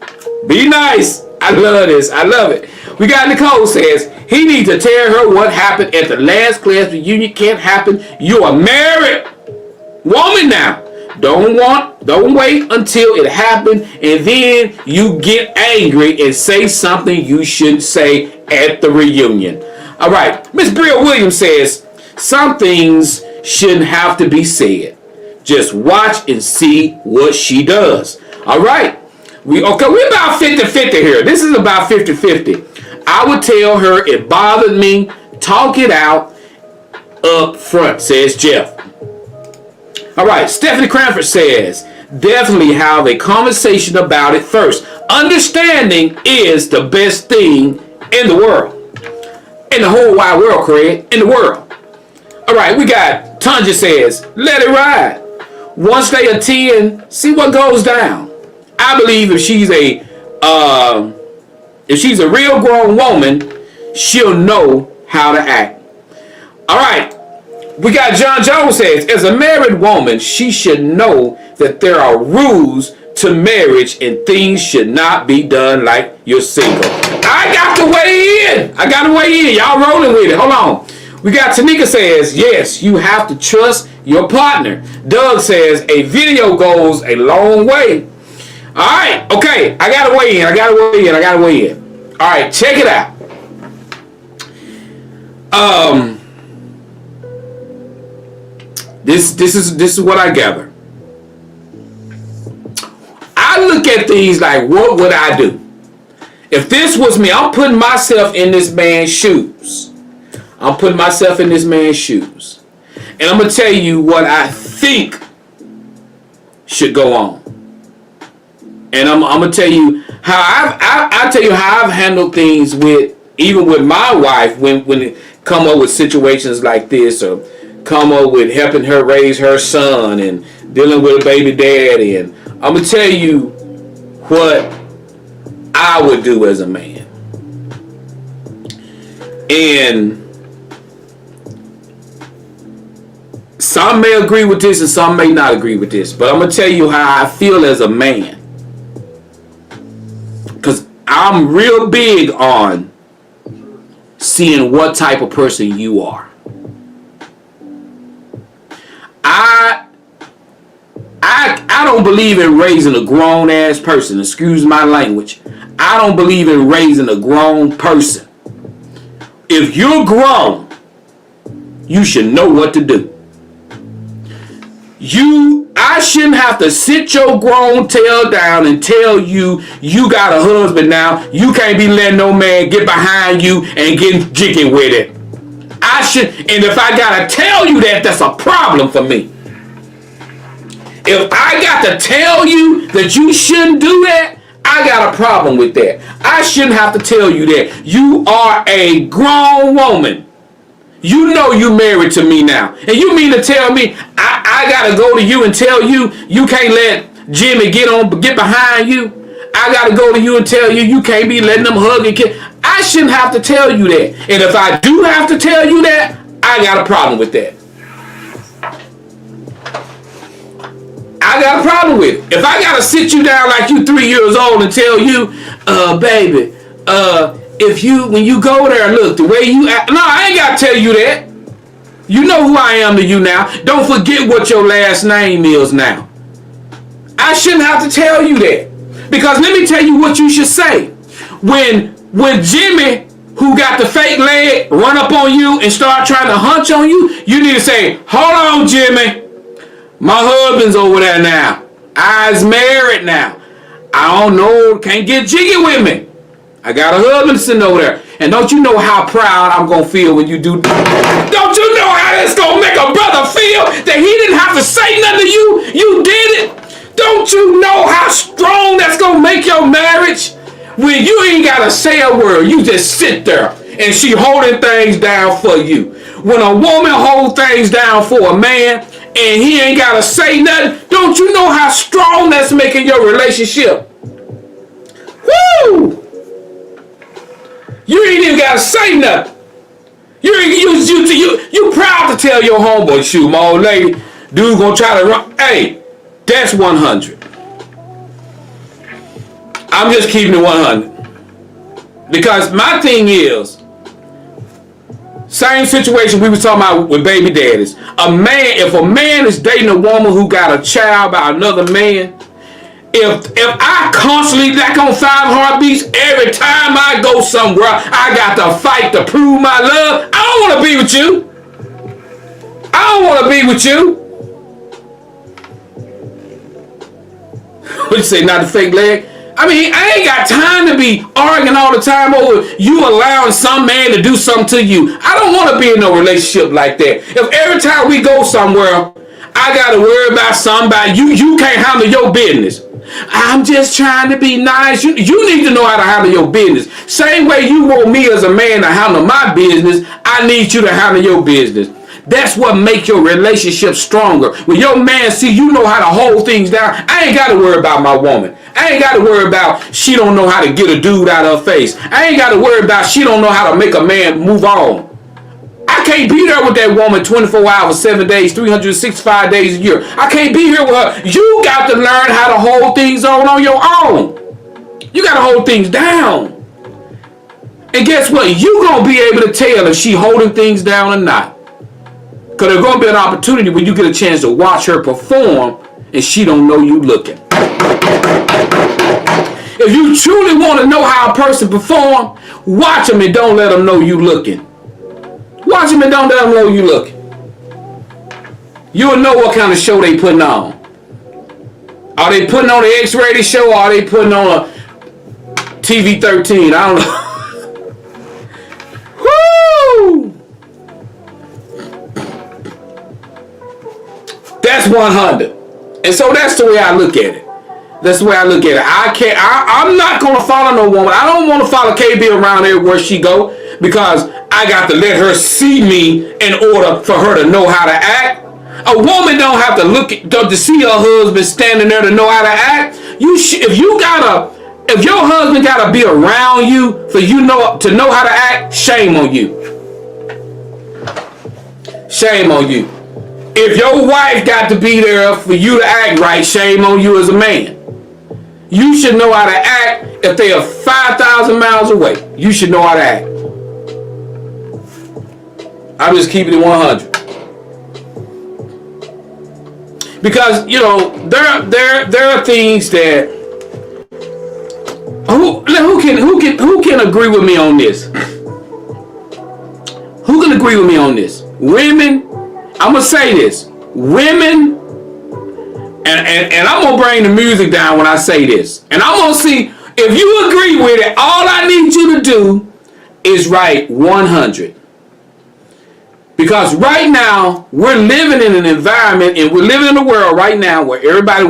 Be nice. I love this. I love it. We got Nicole says, he needs to tell her what happened at the last class reunion can't happen. You are married woman now. Don't wait until it happened and then you get angry and say something you shouldn't say at the reunion. All right. Miss Bria Williams says, some things shouldn't have to be said. Just watch and see what she does. All right. We're about 50-50 here. This is about 50-50. I would tell her it bothered me. Talk it out up front, says Jeff. All right. Stephanie Cranford says, definitely have a conversation about it first. Understanding is the best thing in the world. In the whole wide world, Craig. In the world. All right. We got Tanja says, let it ride. Once they attend, see what goes down. I believe if she's a real grown woman, she'll know how to act. All right. We got John Jones says, as a married woman, she should know that there are rules to marriage and things should not be done like you're single. I got to weigh in. Y'all rolling with it. Hold on. We got Tanika says, yes, you have to trust your partner. Doug says, a video goes a long way. All right. Okay. I got to weigh in. All right. Check it out. This is what I gather. I look at these like, what would I do? If this was me, I'm putting myself in this man's shoes. And I'm going to tell you what I think should go on. And I'm going to tell you how I've handled things even with my wife when it come up with situations like this, or come up with helping her raise her son and dealing with a baby daddy. And I'm going to tell you what I would do as a man. And some may agree with this and some may not agree with this. But I'm going to tell you how I feel as a man. Because I'm real big on seeing what type of person you are. I don't believe in raising a grown ass person. Excuse my language. I don't believe in raising a grown person. If you're grown, you should know what to do. I shouldn't have to sit your grown tail down and tell you got a husband now. You can't be letting no man get behind you and get jiggy with it. And if I gotta tell you that, that's a problem for me. If I got to tell you that you shouldn't do that, I got a problem with that. I shouldn't have to tell you that. You are a grown woman. You know you married to me now. And you mean to tell me I got to go to you and tell you you can't let Jimmy get behind you? I got to go to you and tell you you can't be letting them hug and kiss. I shouldn't have to tell you that. And if I do have to tell you that, I got a problem with that. I got a problem with it. If I gotta sit you down like you 3 years old and tell you, baby, when you go there, look, the way you act. No, I ain't gotta tell you that. You know who I am to you now. Don't forget what your last name is now. I shouldn't have to tell you that. Because let me tell you what you should say. When Jimmy, who got the fake leg, run up on you and start trying to hunch on you, you need to say, hold on, Jimmy. My husband's over there now. I's married now. I don't know, can't get jiggy with me. I got a husband sitting over there. And don't you know how proud I'm going to feel when you do that? Don't you know how that's going to make a brother feel that he didn't have to say nothing to you? You did it. Don't you know how strong that's going to make your marriage? When you ain't got to say a word, you just sit there and she holding things down for you. When a woman holds things down for a man and he ain't got to say nothing, don't you know how strong that's making your relationship? Woo! You ain't even got to say nothing. You proud to tell your homeboy, shoot, my old lady, dude gonna try to run. Hey, that's 100. I'm just keeping it 100. Because my thing is, same situation we was talking about with baby daddies. If a man is dating a woman who got a child by another man, if I constantly like on 5 heartbeats every time I go somewhere, I got to fight to prove my love. I don't want to be with you. I don't want to be with you. What you say, not the fake leg? I mean, I ain't got time to be arguing all the time over you allowing some man to do something to you. I don't want to be in no relationship like that. If every time we go somewhere, I got to worry about somebody, you can't handle your business. I'm just trying to be nice. You need to know how to handle your business. Same way you want me as a man to handle my business, I need you to handle your business. That's what make your relationship stronger. When your man see you know how to hold things down, I ain't got to worry about my woman. I ain't got to worry about she don't know how to get a dude out of her face. I ain't got to worry about she don't know how to make a man move on. I can't be there with that woman 24 hours, 7 days, 365 days a year. I can't be here with her. You got to learn how to hold things on your own. You got to hold things down. And guess what? You going to be able to tell if she holding things down or not. Because there's going to be an opportunity when you get a chance to watch her perform and she don't know you looking. If you truly want to know how a person perform, watch them and don't let them know you looking. Watch them and don't let them know you looking. You'll know what kind of show they putting on. Are they putting on an X-rated show or are they putting on a TV 13? I don't know. Woo! That's 100. And so that's the way I look at it. That's the way I look at it. I'm not going to follow no woman. I don't want to follow KB around everywhere she go because I got to let her see me in order for her to know how to act. A woman don't have to to see her husband standing there to know how to act. If your husband got to be around you for to know how to act, shame on you. Shame on you. If your wife got to be there for you to act right, shame on you as a man. You should know how to act if they are 5,000 miles away. You should know how to act. I'm just keeping it 100. Because, there are things that who can agree with me on this? Who can agree with me on this? Women, I'm gonna say this. Women, and I'm gonna bring the music down when I say this. And I'm gonna see if you agree with it. All I need you to do is write 100. Because right now, we're living in an environment and we're living in a world right now where everybody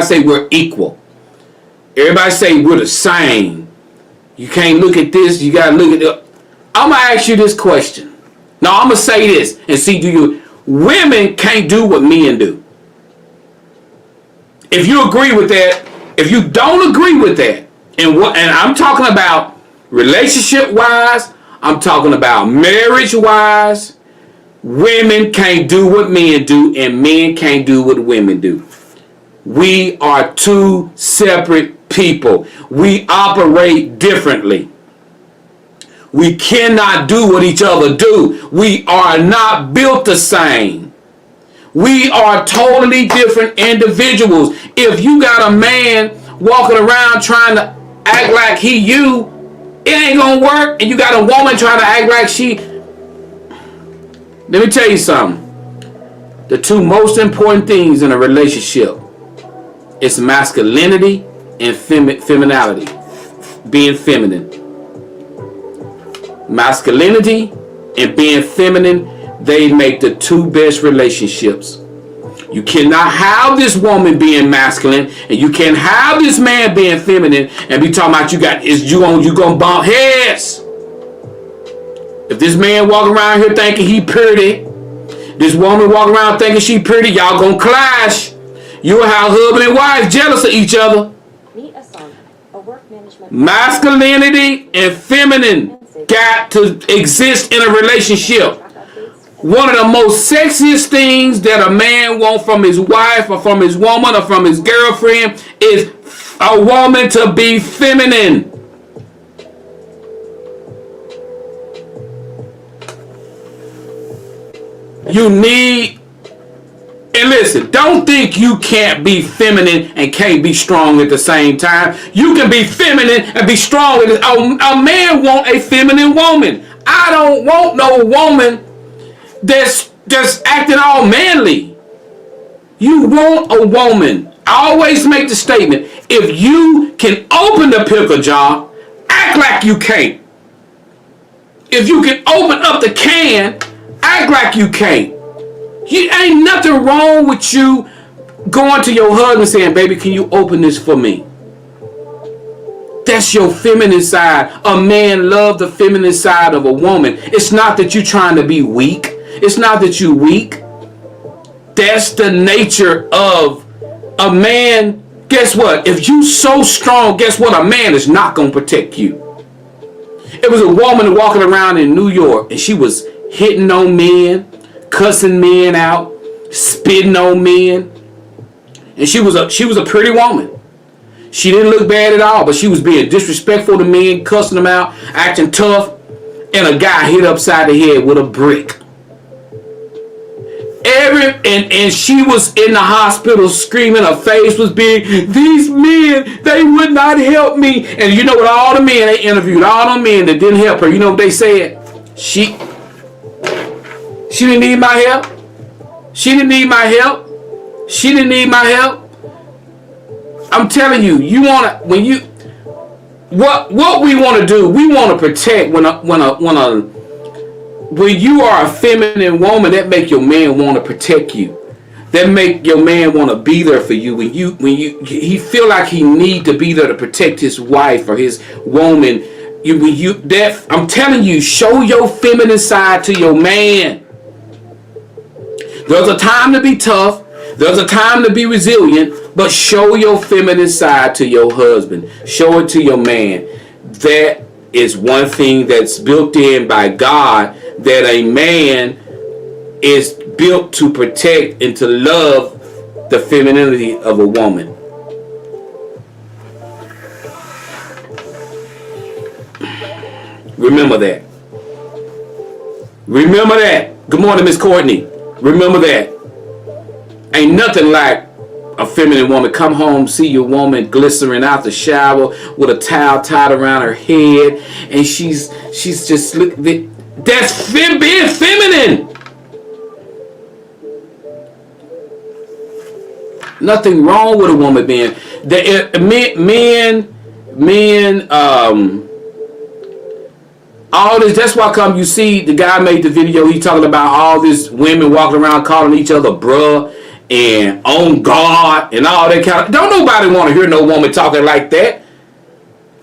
say we're equal. Everybody say we're the same. You can't look at this, you gotta look at it. I'm gonna ask you this question. Now I'm gonna say this and see, women can't do what men do. If you agree with that, if you don't agree with that, and I'm talking about Relationship wise, I'm talking about marriage wise. Women can't do what men do, and men can't do what women do. We are two separate people. We operate differently. We cannot do what each other do. We are not built the same. We are totally different individuals. If you got a man walking around trying to act like he you, it ain't gonna work. And you got a woman trying to act like she. Let me tell you something. The two most important things in a relationship is masculinity and femininity. Being feminine. Masculinity and being feminine, they make the two best relationships. You cannot have this woman being masculine and you can't have this man being feminine and be talking about you gonna bump heads. If this man walking around here thinking he pretty, this woman walking around thinking she pretty, y'all gonna clash. You'll have husband and wife jealous of each other. Meet Asana, a work management. Masculinity and feminine got to exist in a relationship. One of the most sexiest things that a man wants from his wife or from his woman or from his girlfriend is a woman to be feminine. You need, and listen, don't think you can't be feminine and can't be strong at the same time. You can be feminine and be strong. A man want a feminine woman. I don't want no woman that's acting all manly. You want a woman. I always make the statement, if you can open the pickle jar, act like you can't. If you can open up the can, act like you can't. Ain't nothing wrong with you going to your husband saying, baby, can you open this for me? That's your feminine side. A man loves the feminine side of a woman. It's not that you're trying to be weak. It's not that you're weak. That's the nature of a man. Guess what? If you so strong, guess what? A man is not going to protect you. It was a woman walking around in New York and she was hitting on men, cussing men out, spitting on men. And she was a pretty woman. She didn't look bad at all, but she was being disrespectful to men, cussing them out, acting tough, and a guy hit upside the head with a brick. And she was in the hospital screaming, her face was big. These men, they would not help me. And you know what, all the men they interviewed, all the men that didn't help her, you know what they said? She didn't need my help. She didn't need my help. She didn't need my help. I'm telling you, what we want to do, we want to protect when you are a feminine woman, that make your man want to protect you. That make your man want to be there for you. When he feel like he need to be there to protect his wife or his woman. I'm telling you, show your feminine side to your man. There's a time to be tough. There's a time to be resilient, but show your feminine side to your husband. Show it to your man. That is one thing that's built in by God, that a man is built to protect and to love the femininity of a woman. Remember that. Remember that. Good morning, Miss Courtney. Remember that. Ain't nothing like a feminine woman. Come home, see your woman glycerin out the shower with a towel tied around her head, and she's just that's being feminine. Nothing wrong with a woman being men. All this, that's why come you see the guy made the video, he talking about all these women walking around calling each other bruh and on God and all that kind of. Don't nobody want to hear no woman talking like that.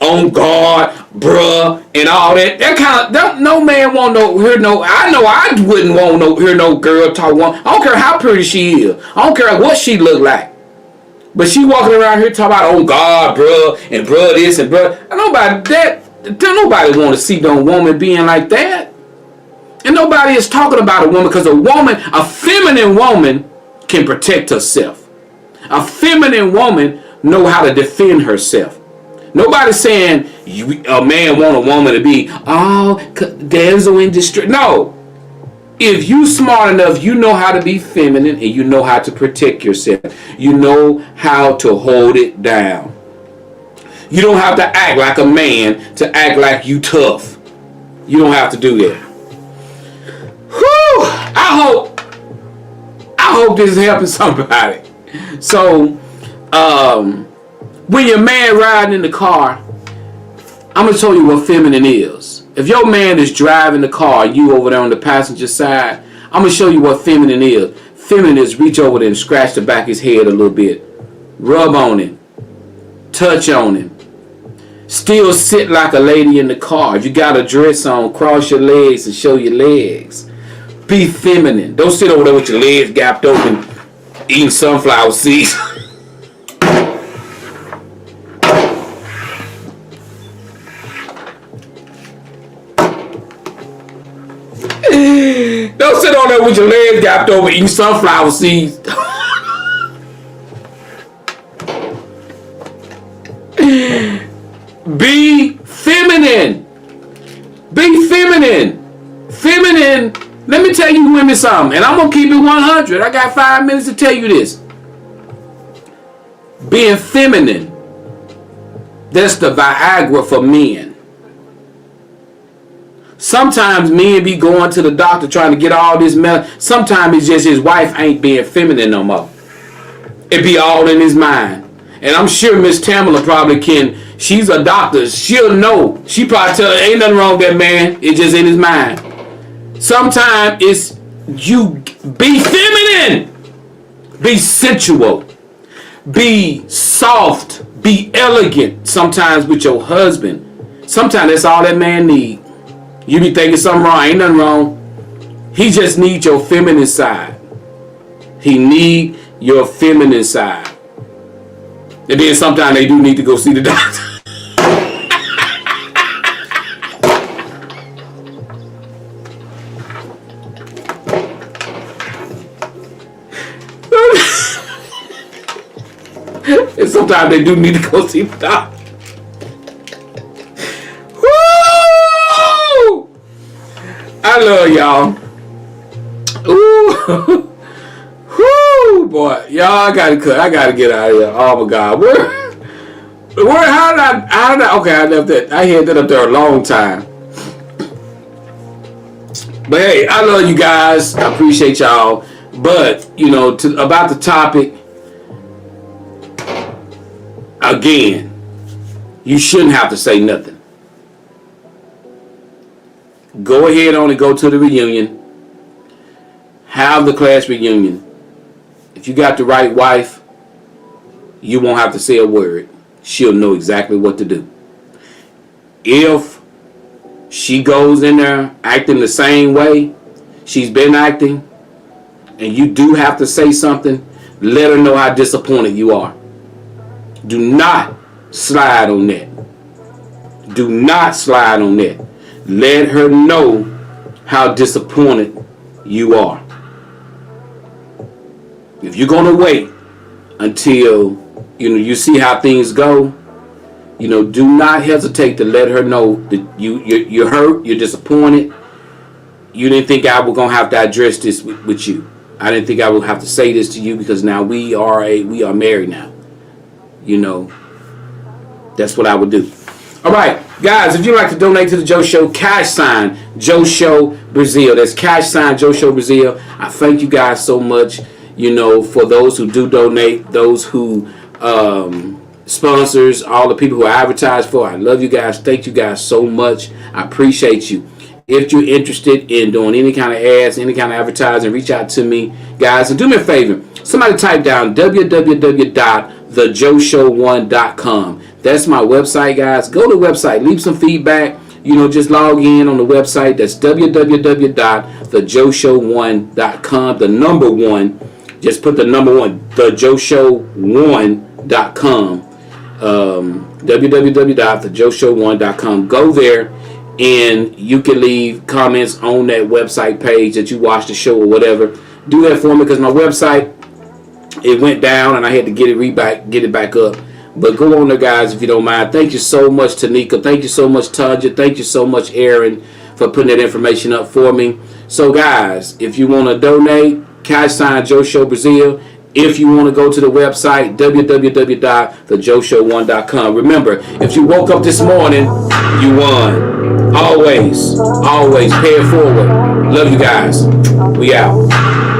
On God, bruh, and all that. That kind of, don't no man want no hear no. I know I wouldn't want no hear no girl talk one. I don't care how pretty she is. I don't care what she look like. But she walking around here talking about on God, bruh, and bruh this and bruh. And nobody that. don't nobody want to see no woman being like that. And nobody is talking about a woman, because a feminine woman can protect herself. A feminine woman know how to defend herself. Nobody's saying a man want a woman to be damsel in distress. No. If you smart enough, you know how to be feminine and you know how to protect yourself. You know how to hold it down. You don't have to act like a man to act like you tough. You don't have to do that. Whew! I hope this is helping somebody. So, when your man riding in the car, I'm gonna show you what feminine is. If your man is driving the car, you over there on the passenger side, I'm gonna show you what feminine is. Feminine is reach over there and scratch the back of his head a little bit, rub on him, touch on him. Still sit like a lady in the car. If you got a dress on, cross your legs and show your legs. Be feminine. Don't sit over there with your legs gapped open, eating sunflower seeds. Don't sit on there with your legs gapped over, eating sunflower seeds. Be feminine. Be feminine. Feminine. Let me tell you women something, and I'm going to keep it 100. I got 5 minutes to tell you this. Being feminine, that's the Viagra for men. Sometimes men be going to the doctor trying to get all this sometimes it's just his wife ain't being feminine no more. It be all in his mind. And I'm sure Miss Tamala probably can. She's a doctor. She'll know. She probably tell her ain't nothing wrong with that man. It's just in his mind. Sometimes it's you be feminine. Be sensual. Be soft. Be elegant sometimes with your husband. Sometimes that's all that man need. You be thinking something wrong. Ain't nothing wrong. He just needs your feminine side. He need your feminine side. And then sometimes they do need to go see the doctor. And sometimes they do need to go see the doctor. Woo! I love y'all. Ooh. Woo, boy. Y'all, I gotta get out of here. Oh my God. How did I, okay, I left that. I had that up there a long time. But hey, I love you guys. I appreciate y'all. But, about the topic, again, you shouldn't have to say nothing. Go ahead on and go to the reunion. Have the class reunion. If you got the right wife, you won't have to say a word. She'll know exactly what to do. If she goes in there acting the same way she's been acting, and you do have to say something, let her know how disappointed you are. Do not slide on that. Do not slide on that. Let her know how disappointed you are. If you're going to wait until you see how things go, do not hesitate to let her know that you're hurt, you're disappointed. You didn't think I was going to have to address this with you. I didn't think I would have to say this to you because now we are married now. That's what I would do. All right, guys, if you'd like to donate to the Joe Show, # Joe Show Brazil. That's # Joe Show Brazil. I thank you guys so much. For those who do donate, those who sponsors, all the people who I advertise for, I love you guys. Thank you guys so much. I appreciate you. If you're interested in doing any kind of ads, any kind of advertising, reach out to me, guys. And do me a favor. Somebody type down www.thejoeshow1.com. That's my website, guys. Go to the website. Leave some feedback. Just log in on the website. That's www.thejoeshow1.com. The number 1. Just put the number 1, thejoeshow1.com. www.thejoeshow1.com. Go there and you can leave comments on that website page that you watched the show or whatever. Do that for me because my website, it went down and I had to get it back up. But go on there, guys, if you don't mind. Thank you so much, Tanika. Thank you so much, Tanja. Thank you so much, Aaron, for putting that information up for me. So, guys, if you want to donate, cash sign Joe Show Brazil. If you want to go to the website, www.thejoeshow1.com. Remember, if you woke up this morning, you won. Always pay it forward. Love you guys. We out.